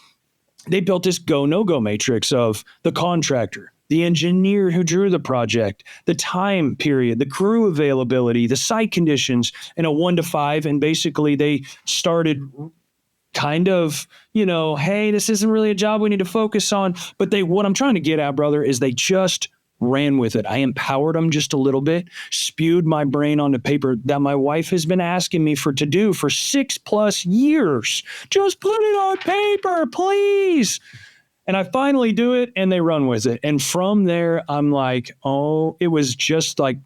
they built this go, no-go matrix of the contractor, the engineer who drew the project, the time period, the crew availability, the site conditions in a 1 to 5. And basically they started kind of, hey, this isn't really a job we need to focus on. But what I'm trying to get at, brother, is they just ran with it. I empowered them just a little bit, spewed my brain onto paper that my wife has been asking me to do for 6+ years. Just put it on paper, please. And I finally do it and they run with it. And from there, I'm like, oh, it was just like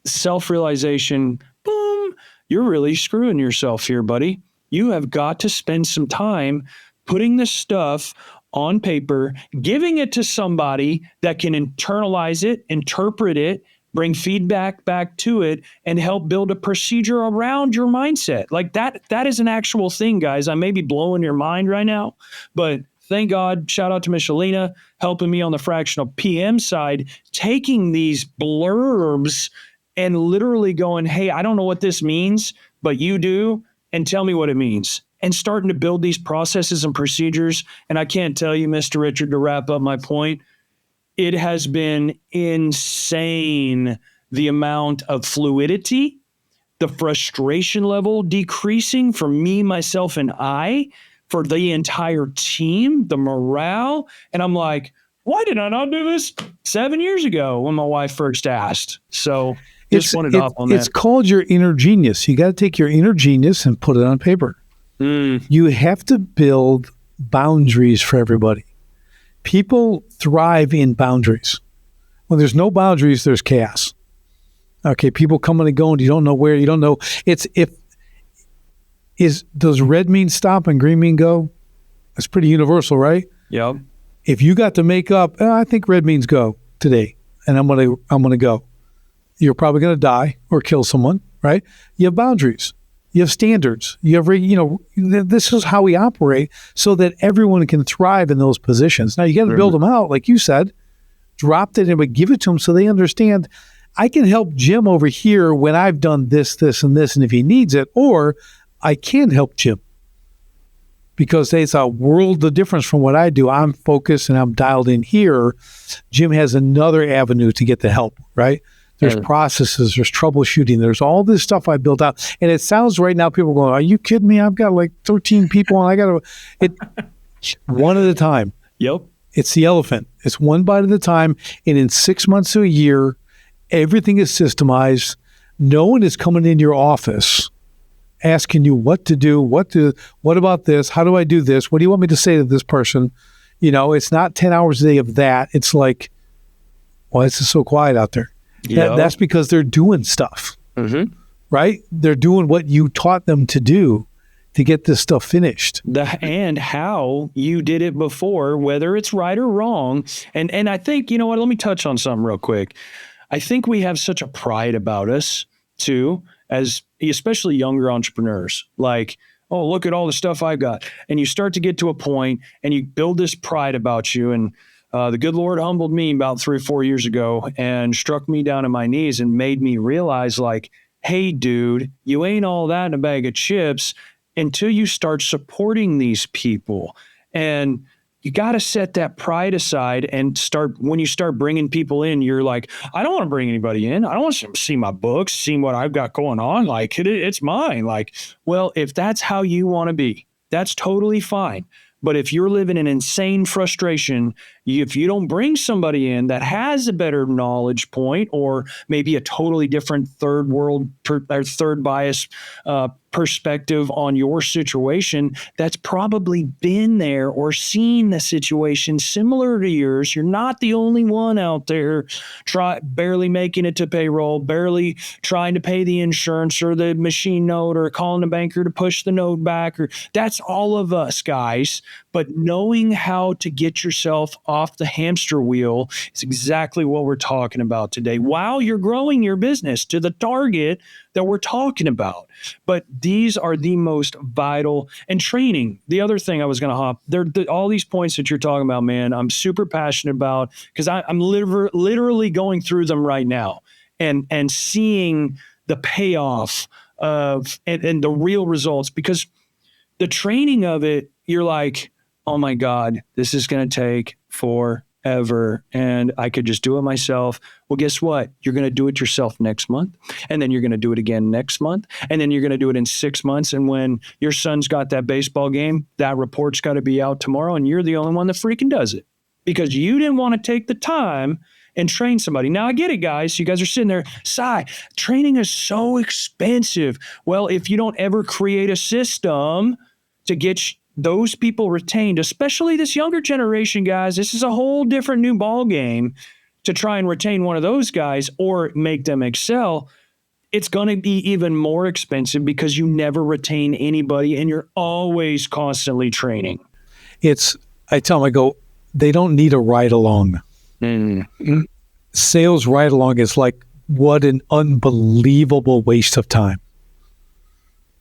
self-realization. Boom, you're really screwing yourself here, buddy. You have got to spend some time putting this stuff on paper, giving it to somebody that can internalize it, interpret it, bring feedback back to it, and help build a procedure around your mindset. Like that is an actual thing, guys. I may be blowing your mind right now, but thank God, shout out to Michelina, helping me on the fractional PM side, taking these blurbs and literally going, hey, I don't know what this means, but you do, and tell me what it means. And starting to build these processes and procedures. And I can't tell you, Mr. Richard, to wrap up my point, it has been insane the amount of fluidity, the frustration level decreasing for me, myself, and I, for the entire team, the morale. And I'm like, why did I not do this 7 years ago when my wife first asked? So just wanted to hop on that. It's called your inner genius. You got to take your inner genius and put it on paper. You have to build boundaries for everybody. People thrive in boundaries. When there's no boundaries, there's chaos. Okay, people coming and going. You don't know where. You don't know. It's does red mean stop and green mean go? That's pretty universal, right? Yep. If you got to make up, I think red means go today, and I'm gonna go. You're probably gonna die or kill someone, right? You have boundaries, you have standards, you have this is how we operate so that everyone can thrive in those positions. Now you got to build them out, like you said, drop it and give it to them so they understand. I can help Jim over here when I've done this, this, and this, and if he needs it, or I can help Jim because it's a world of difference from what I do. I'm focused and I'm dialed in here. Jim has another avenue to get the help, right? There's processes, there's troubleshooting, there's all this stuff I built out. And it sounds right now, people are going, are you kidding me? I've got like 13 people and I got to, one at a time. Yep. It's the elephant. It's one bite at a time. And in 6 months to a year, everything is systemized. No one is coming in your office asking you what to do, what about this? How do I do this? What do you want me to say to this person? It's not 10 hours a day of that. It's like, why is it so quiet out there? That's because they're doing stuff, right? They're doing what you taught them to do to get this stuff finished. And how you did it before, whether it's right or wrong. And I think, you know what, let me touch on something real quick. I think we have such a pride about us too, as especially younger entrepreneurs. Like, oh, look at all the stuff I've got. And you start to get to a point and you build this pride about you. And the good Lord humbled me about 3 or 4 years ago and struck me down on my knees and made me realize, like, hey, dude, you ain't all that in a bag of chips until you start supporting these people. And you got to set that pride aside and when you start bringing people in, you're like, I don't want to bring anybody in. I don't want to see my books, see what I've got going on. Like, it's mine. Like, well, if that's how you want to be, that's totally fine. But if you're living in insane frustration, if you don't bring somebody in that has a better knowledge point or maybe a totally different third bias perspective on your situation that's probably been there or seen the situation similar to yours, you're not the only one out there barely making it to payroll, barely trying to pay the insurance or the machine note or calling the banker to push the note back. That's all of us, guys. But knowing how to get yourself off the hamster wheel is exactly what we're talking about today while you're growing your business to the target that we're talking about. But these are the most vital. And training, the other thing I was going to hop, all these points that you're talking about, man, I'm super passionate about because I'm literally going through them right now and seeing the payoff of and the real results, because the training of it, you're like, oh my God, this is going to take forever and I could just do it myself. Well, guess what? You're going to do it yourself next month. And then you're going to do it again next month. And then you're going to do it in 6 months. And when your son's got that baseball game, that report's got to be out tomorrow. And you're the only one that freaking does it because you didn't want to take the time and train somebody. Now, I get it, guys. You guys are sitting there, training is so expensive. Well, if you don't ever create a system to get those people retained, especially this younger generation, guys, this is a whole different new ball game to try and retain one of those guys or make them excel. It's going to be even more expensive because you never retain anybody and you're always constantly training. I tell them, they don't need a ride along. Mm-hmm. Sales ride along is like, what an unbelievable waste of time.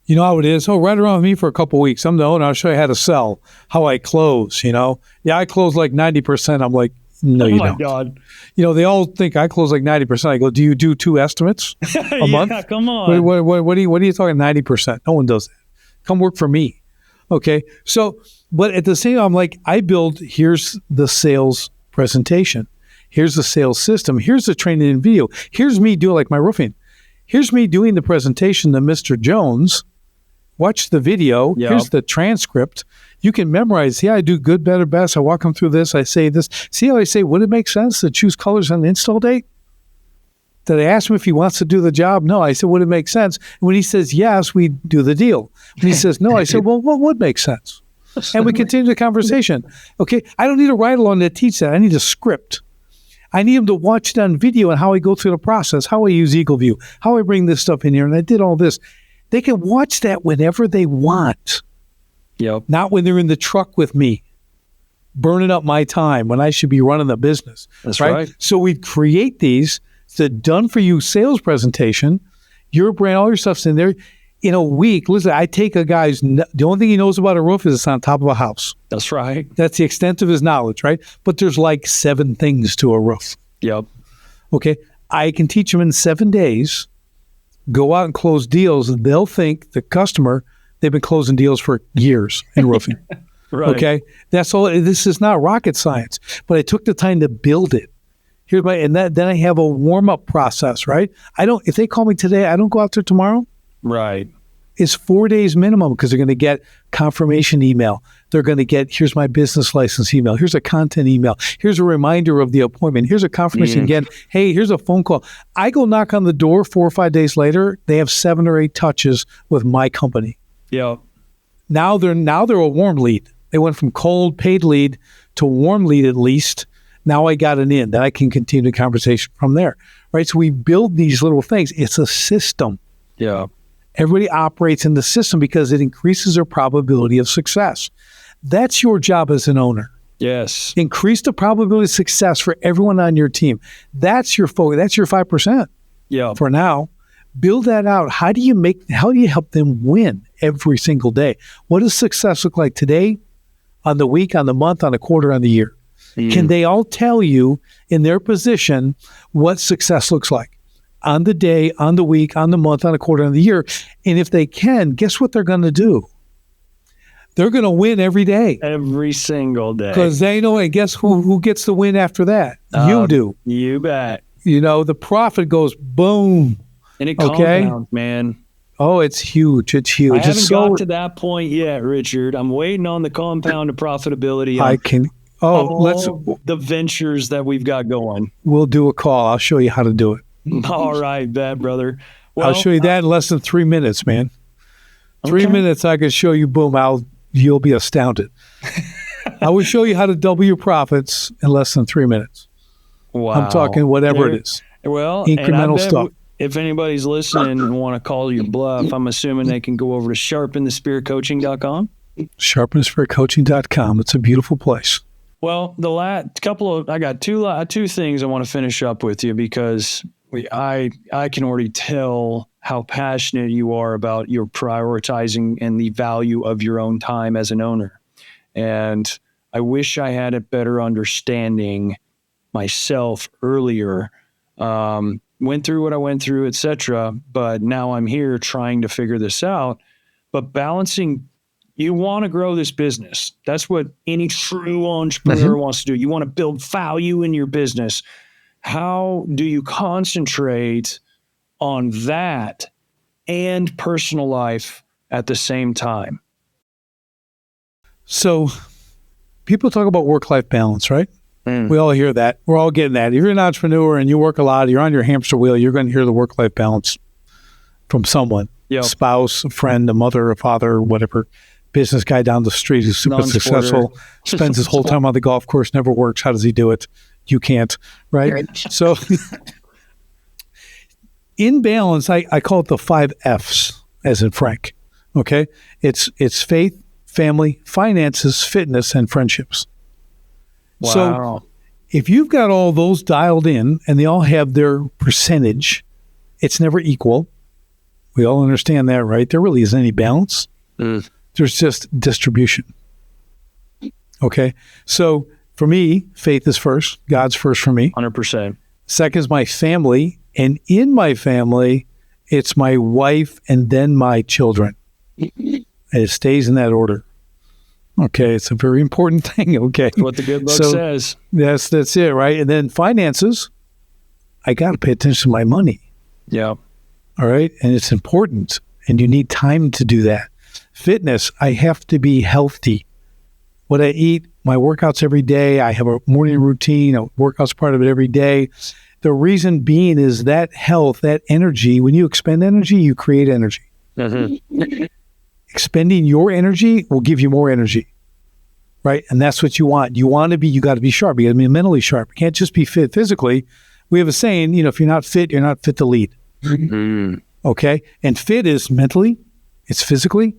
You know how it is? Oh, ride around with me for a couple of weeks. I'm the owner. I'll show you how to sell, how I close, Yeah, I close like 90%. I'm like, no, you don't. Oh, my God. They all think I close like 90%. I go, do you do 2 estimates a month? Yeah, come on. What are you talking 90%? No one does that. Come work for me. Okay. So, but at the same time, I'm like, here's the sales presentation. Here's the sales system. Here's the training and video. Here's me doing like my roofing. Here's me doing the presentation to Mr. Jones. Watch the video. Yep. Here's the transcript. You can memorize. Yeah, I do good, better, best. I walk them through this. I say this. See how I say, would it make sense to choose colors on the install date? Did I ask him if he wants to do the job? No. I said, would it make sense? And when he says yes, we do the deal. When he says no, I said, well, what would make sense? And we continue the conversation. Okay, I don't need a ride-along to teach that. I need a script. I need him to watch it on video and how I go through the process, how I use Eagle View, how I bring this stuff in here. And I did all this. They can watch that whenever they want. Yep. Not when they're in the truck with me, burning up my time when I should be running the business. That's right. So we create these. It's a done-for-you sales presentation. Your brand, all your stuff's in there. In a week, listen, I take a guy's, the only thing he knows about a roof is it's on top of a house. That's right. That's the extent of his knowledge, right? But there's like 7 things to a roof. Yep. Okay. I can teach them in 7 days, go out and close deals, and they'll think, the customer, they've been closing deals for years in roofing. Right. Okay. That's all. This is not rocket science, but I took the time to build it. Then I have a warm-up process, right? If they call me today, I don't go out there tomorrow. Right. It's 4 days minimum because they're going to get confirmation email. They're going to get, here's my business license email. Here's a content email. Here's a reminder of the appointment. Here's a confirmation again. Hey, here's a phone call. I go knock on the door 4 or 5 days later. They have 7 or 8 touches with my company. Yep. Now they're a warm lead. They went from cold paid lead to warm lead at least. Now I got an in. Then I can continue the conversation from there. Right. So we build these little things. It's a system. Yeah. Everybody operates in the system because it increases their probability of success. That's your job as an owner. Yes. Increase the probability of success for everyone on your team. That's your focus. That's your 5%. Yeah. For now. Build that out. How do you help them win every single day? What does success look like today, on the week, on the month, on the quarter, on the year? Can they all tell you in their position what success looks like? On the day, on the week, on the month, on the quarter, on the year. And if they can, guess what they're going to do? They're going to win every day. Every single day. Because they know, and guess who gets the win after that? You do. You bet. The profit goes boom. And it compounds, man. Oh, it's huge. It's huge. I haven't got to that point yet, Richard. I'm waiting on the compound of profitability. The ventures that we've got going. We'll do a call. I'll show you how to do it. All right, bet, brother. Well, I'll show you that in less than 3 minutes, man. 3 minutes, I can show you, boom, you'll be astounded. I will show you how to double your profits in less than 3 minutes. Wow. I'm talking whatever it is. Well, incremental stuff. If anybody's listening and want to call your bluff, I'm assuming they can go over to sharpenthespiritcoaching.com. Sharpenthespiritcoaching.com. It's a beautiful place. Well, I got two things I want to finish up with you because I can already tell how passionate you are about your prioritizing and the value of your own time as an owner. And I wish I had a better understanding myself earlier. Went through what I went through, etc. But now I'm here trying to figure this out. But balancing, you want to grow this business. That's what any true entrepreneur wants to do. You want to build value in your business. How do you concentrate on that and personal life at the same time? So people talk about work-life balance, right? We all hear that. We're all getting that. If you're an entrepreneur and you work a lot, you're on your hamster wheel, you're going to hear the work-life balance from someone. Yep. A spouse, a friend, a mother, a father, whatever. Business guy down the street who's super successful, spends his whole time on the golf course, never works. How does he do it? You can't, right? So in balance, I call it the 5 Fs, as in Frank. Okay? It's faith, family, finances, fitness, and friendships. Wow. So if you've got all those dialed in and they all have their percentage, it's never equal. We all understand that, right? There really isn't any balance. There's just distribution. Okay? So for me, faith is first. God's first for me. 100%. Second is my family. And in my family, it's my wife and then my children. And it stays in that order. Okay, it's a very important thing, okay? That's what the good book says. Yes, that's it, right? And then finances, I got to pay attention to my money. Yeah. All right? And it's important, and you need time to do that. Fitness, I have to be healthy. What I eat, my workouts every day, I have a morning routine, a workout's part of it every day. The reason being is that health, that energy, when you expend energy, you create energy. Expending your energy will give you more energy, right? And that's what you want. You got to be sharp. You got to be mentally sharp. You can't just be fit physically. We have a saying, if you're not fit to lead. Okay. And fit is mentally, it's physically,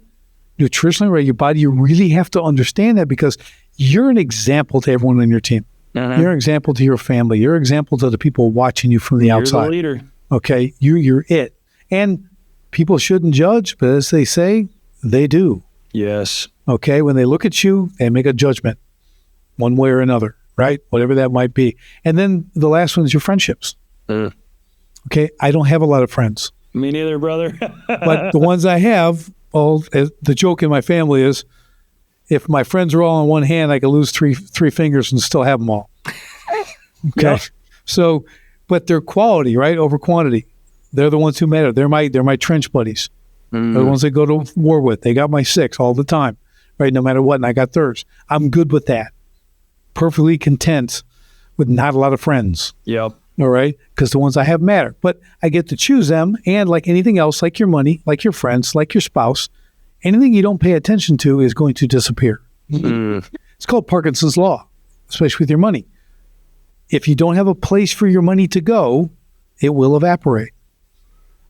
nutritionally, right? Your body, you really have to understand that because you're an example to everyone on your team. You're an example to your family. You're an example to the people watching you from the outside. You're the leader. Okay. You're it. And people shouldn't judge, but as they say, they do. Yes. Okay. When they look at you, they make a judgment one way or another, right? Whatever that might be. And then the last one is your friendships. Okay. I don't have a lot of friends. Me neither, brother. But the ones I have, the joke in my family is, if my friends are all on one hand, I could lose three fingers and still have them all. Okay. Yep. So, but they're quality, right? Over quantity. They're the ones who matter. They're my trench buddies. They're the ones I go to war with. They got my 6 all the time, right? No matter what. And I got theirs. I'm good with that. Perfectly content with not a lot of friends. Yep. All right. Because the ones I have matter. But I get to choose them. And like anything else, like your money, like your friends, like your spouse, anything you don't pay attention to is going to disappear. It's called Parkinson's Law, especially with your money. If you don't have a place for your money to go, it will evaporate.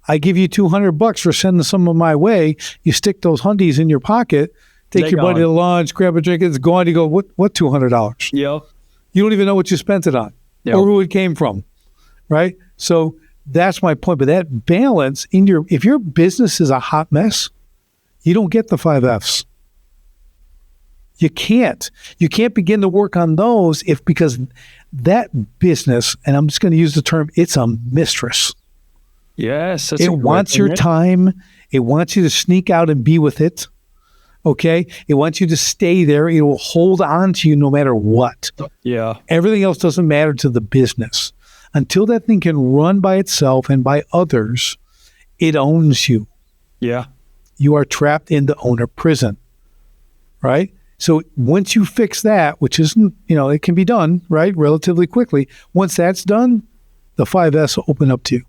I give you $200 for sending some of my way. You stick those hundies in your pocket, take your buddy to lunch, grab a drink, it's gone. You go, what $200? Yeah. You don't even know what you spent it on or who it came from, right? So that's my point. But that balance if your business is a hot mess, you don't get the 5 Fs. You can't begin to work on those because that business, and I'm just going to use the term, it's a mistress. Yes. It wants your time. It wants you to sneak out and be with it. Okay. It wants you to stay there. It will hold on to you no matter what. Yeah. Everything else doesn't matter to the business. Until that thing can run by itself and by others, it owns you. Yeah. You are trapped in the owner prison, right? So once you fix that, which isn't, it can be done, right, relatively quickly. Once that's done, the 5S will open up to you.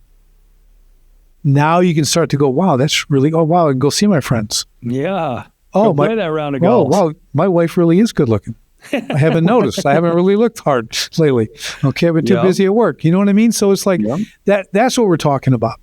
Now you can start to go, wow, that's really, I can go see my friends. Yeah. Oh, play that round of golf. Oh, wow, my wife really is good looking. I haven't noticed. I haven't really looked hard lately. Okay, I've been too busy at work. You know what I mean? So it's like that's what we're talking about.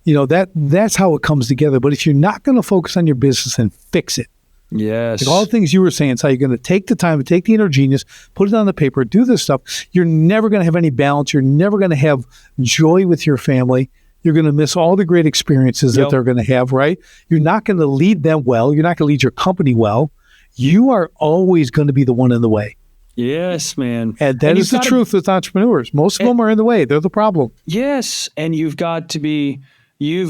That's how it comes together. But if you're not going to focus on your business and fix it, yes, like all the things you were saying, it's how you're going to take the time, take the inner genius, put it on the paper, do this stuff. You're never going to have any balance. You're never going to have joy with your family. You're going to miss all the great experiences that they're going to have, right? You're not going to lead them well. You're not going to lead your company well. You are always going to be the one in the way. Yes, man. And that is the truth with entrepreneurs. Most of them are in the way. They're the problem. Yes. And you've got to be in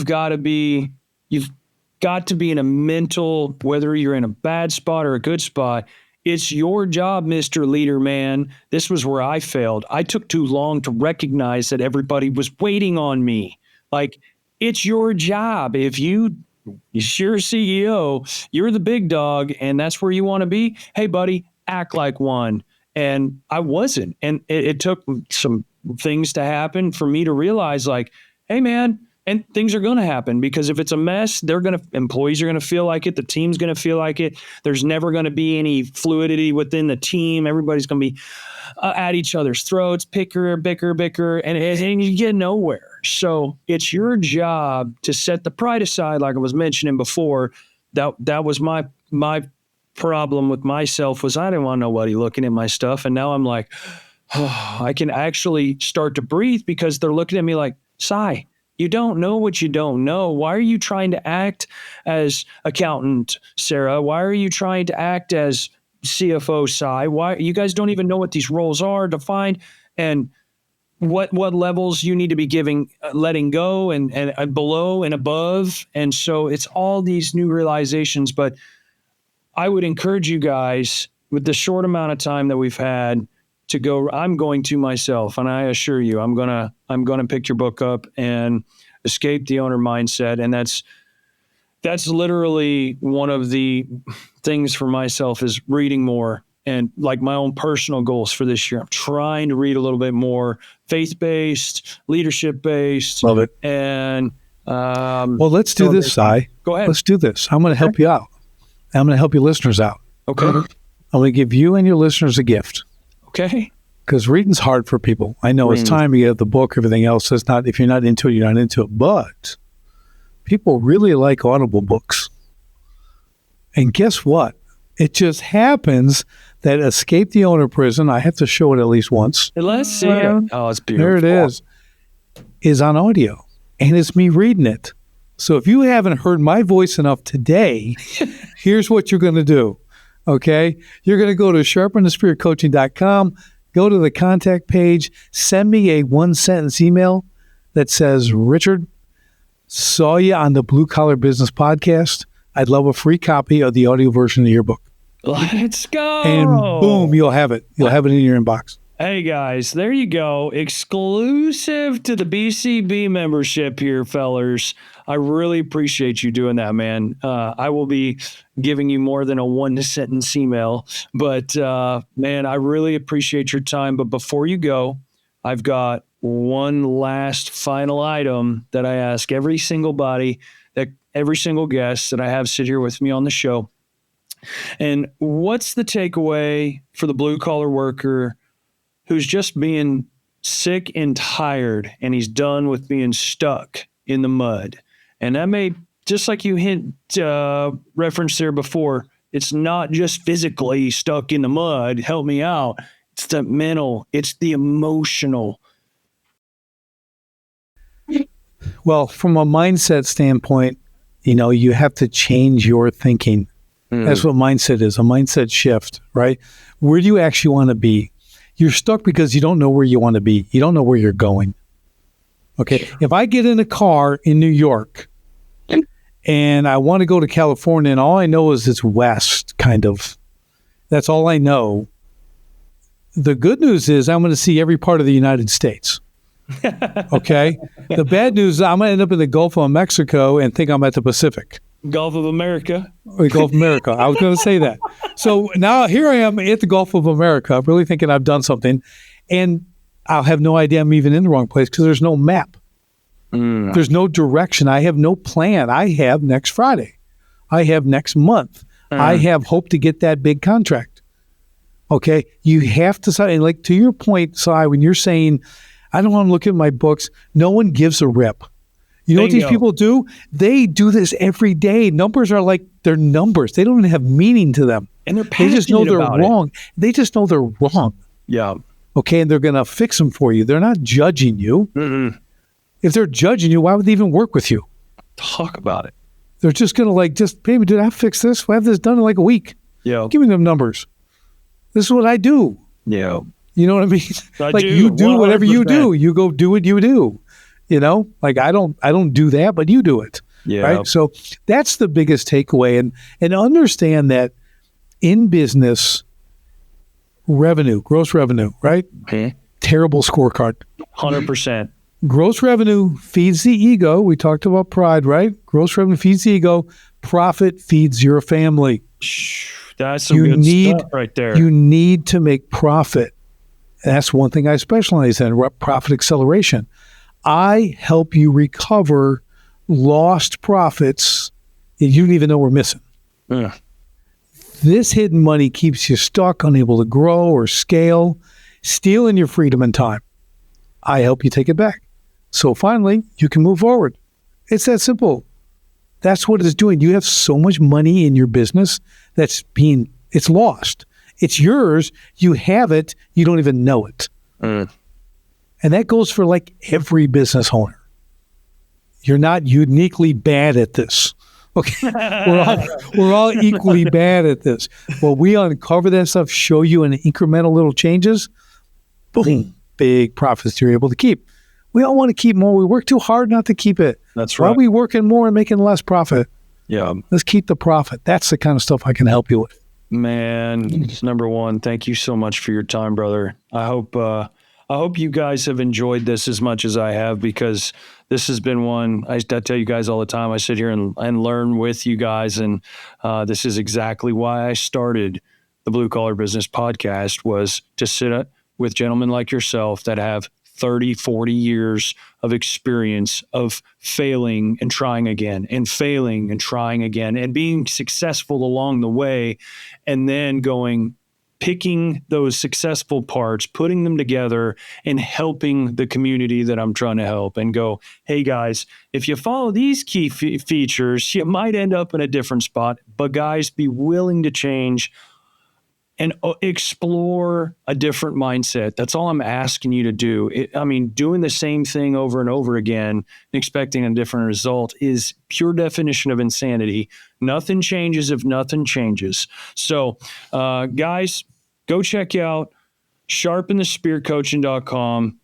a mental, whether you're in a bad spot or a good spot, it's your job, Mr. Leader Man. This was where I failed. I took too long to recognize that everybody was waiting on me. Like, it's your job. If you're CEO, you're the big dog, and that's where you want to be. Hey, buddy, act like one. And I wasn't. And it took some things to happen for me to realize, like, hey, man, and things are going to happen, because if it's a mess, employees are going to feel like it. The team's going to feel like it. There's never going to be any fluidity within the team. Everybody's going to be at each other's throats, bicker, and you get nowhere. So it's your job to set the pride aside, like I was mentioning before. That was my problem with myself, was I didn't want nobody looking at my stuff. And now I'm like, oh, I can actually start to breathe, because they're looking at me like, Cy, you don't know what you don't know. Why are you trying to act as accountant, Sarah? Why are you trying to act as CFO, Cy? Why? You guys don't even know what these roles are defined, and what levels you need to be letting go and below and above. And so it's all these new realizations. But I would encourage you guys, with the short amount of time that we've had, to go. I'm going to myself, and I assure you, I'm gonna pick your book up and Escape the Owner Mindset. And that's literally one of the things for myself, is reading more. And like my own personal goals for this year, I'm trying to read a little bit more faith-based, leadership-based. Love it. And well, let's do this, Cy. Go ahead. Let's do this. I'm going to help you out. I'm going to help your listeners out. Okay. I'm going to give you and your listeners a gift. Okay. Because reading's hard for people. I know it's time to get the book, everything else. It's not, if you're not into it, you're not into it. But people really like Audible books. And guess what? It just happens that Escape the Owner Prison, I have to show it at least once. Let's see it. Oh, it's beautiful. There it is on audio. And it's me reading it. So if you haven't heard my voice enough today, here's what you're going to do. Okay? You're going to go to sharpenthespiritcoaching.com, go to the contact page, send me a 1-sentence email that says, Richard, saw you on the Blue Collar Business Podcast. I'd love a free copy of the audio version of your book. Let's go. And boom, you'll have it. You'll have it in your inbox. Hey guys, there you go. Exclusive to the BCB membership here, fellers. I really appreciate you doing that, man. I will be giving you more than a 1-sentence email, but man, I really appreciate your time. But before you go, I've got one last final item that I ask every single guest that I have sit here with me on the show. And what's the takeaway for the blue collar worker who's just being sick and tired and he's done with being stuck in the mud? And that may, just like you referenced there before, it's not just physically stuck in the mud. Help me out. It's the mental, it's the emotional. Well, from a mindset standpoint, you have to change your thinking. That's what mindset is, a mindset shift, right? Where do you actually want to be? You're stuck because you don't know where you want to be. You don't know where you're going. Okay. If I get in a car in New York and I want to go to California and all I know is it's west, kind of, that's all I know. The good news is I'm going to see every part of the United States. Okay. The bad news is I'm going to end up in the Gulf of Mexico and think I'm at the Pacific. Gulf of America. Gulf of America. I was going to say that. So now here I am at the Gulf of America, really thinking I've done something, and I'll have no idea I'm even in the wrong place because there's no map. There's no direction. I have no plan. I have next Friday. I have next month. I have hope to get that big contract. Okay. You have to, and like to your point, Si, when you're saying, I don't want to look at my books, no one gives a rip. You know what these people do? They do this every day. Numbers are like they're numbers. They don't even have meaning to them. And they're passionate. They just know they're wrong. They just know they're wrong. Yeah. Okay, and they're going to fix them for you. They're not judging you. If they're judging you, why would they even work with you? Talk about it. They're just going to baby, dude, I fix this. We'll have this done in like a week. Yeah. Give me them numbers. This is what I do. Yeah. You know what I mean? You do 100%. Whatever you do. You go do what you do. I don't do that, but you do it. Yeah. Right. So that's the biggest takeaway. And understand that in business, gross revenue, right? Okay. Terrible scorecard. 100%. Gross revenue feeds the ego. We talked about pride, right? Gross revenue feeds the ego. Profit feeds your family. That's some good stuff right there. You need to make profit. That's one thing I specialize in, profit acceleration. I help you recover lost profits that you don't even know we're missing. Yeah. This hidden money keeps you stuck, unable to grow or scale, stealing your freedom and time. I help you take it back. So finally, you can move forward. It's that simple. That's what it's doing. You have so much money in your business it's lost. It's yours. You have it. You don't even know it. And that goes for like every business owner. You're not uniquely bad at this. Okay. We're all equally bad at this. Well, we uncover that stuff, show you in incremental little changes, boom, big profits you're able to keep. We all want to keep more. We work too hard not to keep it. That's right. Why are we working more and making less profit? Yeah. Let's keep the profit. That's the kind of stuff I can help you with. Man, number one, thank you so much for your time, brother. I hope you guys have enjoyed this as much as I have, because this has been one, I tell you guys all the time, I sit here and learn with you guys. And this is exactly why I started the Blue Collar Business Podcast, was to sit with gentlemen like yourself that have 30, 40 years of experience of failing and trying again and failing and trying again and being successful along the way, and then going, picking those successful parts, putting them together, and helping the community that I'm trying to help, and go, hey guys, if you follow these key features, you might end up in a different spot. But guys, be willing to change and explore a different mindset. That's all I'm asking you to do. Doing the same thing over and over again, expecting a different result, is pure definition of insanity. Nothing changes if nothing changes. So, guys, go check out sharpenthespearcoaching.com.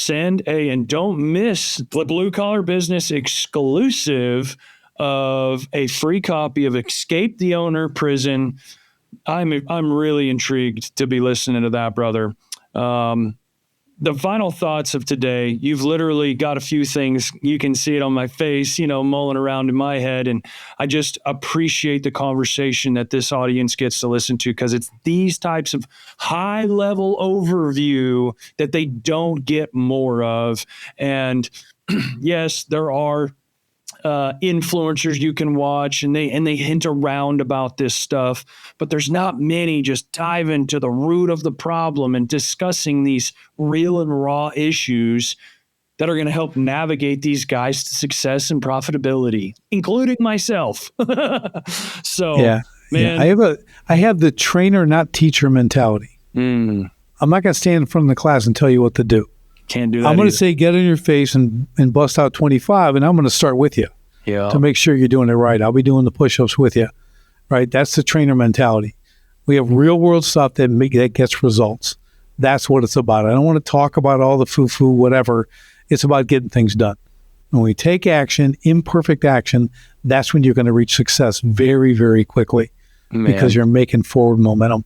And don't miss the Blue Collar Business exclusive of a free copy of Escape the Owner Prison. I'm really intrigued to be listening to that, brother. The final thoughts of today, you've literally got a few things. You can see it on my face, mulling around in my head. And I just appreciate the conversation that this audience gets to listen to, because it's these types of high level overview that they don't get more of. And yes, there are influencers you can watch, and they hint around about this stuff, but there's not many just diving to the root of the problem and discussing these real and raw issues that are going to help navigate these guys to success and profitability, including myself. So, man, I have the trainer, not teacher mentality. I'm not going to stand in front of the class and tell you what to do. Can't do that. I'm going to say, get in your face and bust out 25, and I'm going to start with you to make sure you're doing it right. I'll be doing the push-ups with you, right? That's the trainer mentality. We have real-world stuff that gets results. That's what it's about. I don't want to talk about all the foo-foo, whatever. It's about getting things done. When we take action, imperfect action, that's when you're going to reach success very, very quickly, because you're making forward momentum.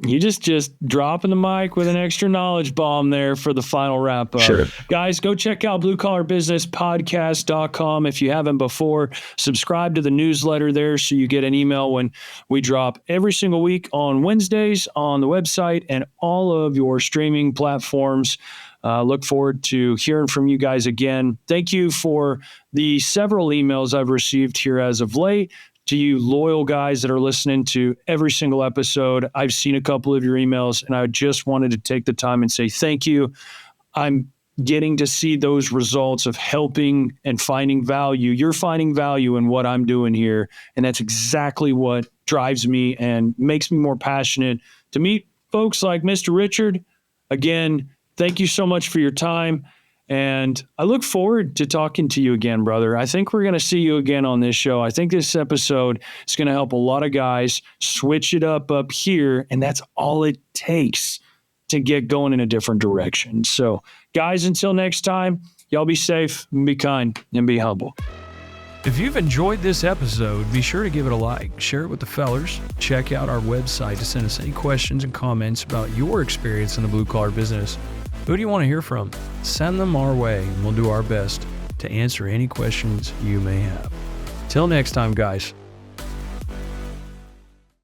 You just dropping the mic with an extra knowledge bomb there for the final wrap up. Sure. Guys, go check out bluecollarbusinesspodcast.com if you haven't before. Subscribe to the newsletter there so you get an email when we drop every single week on Wednesdays on the website and all of your streaming platforms. Look forward to hearing from you guys again. Thank you for the several emails I've received here as of late. To you loyal guys that are listening to every single episode, I've seen a couple of your emails, and I just wanted to take the time and say thank you. I'm getting to see those results of helping and finding value. You're finding value in what I'm doing here, and that's exactly what drives me and makes me more passionate to meet folks like Mr. Richard. Again, thank you so much for your time. And I look forward to talking to you again, brother. I think we're going to see you again on this show. I think this episode is going to help a lot of guys switch it up here. And that's all it takes to get going in a different direction. So, guys, until next time, y'all be safe, be kind, and be humble. If you've enjoyed this episode, be sure to give it a like, share it with the fellers, check out our website to send us any questions and comments about your experience in the blue collar business. Who do you want to hear from? Send them our way, and we'll do our best to answer any questions you may have. Till next time, guys.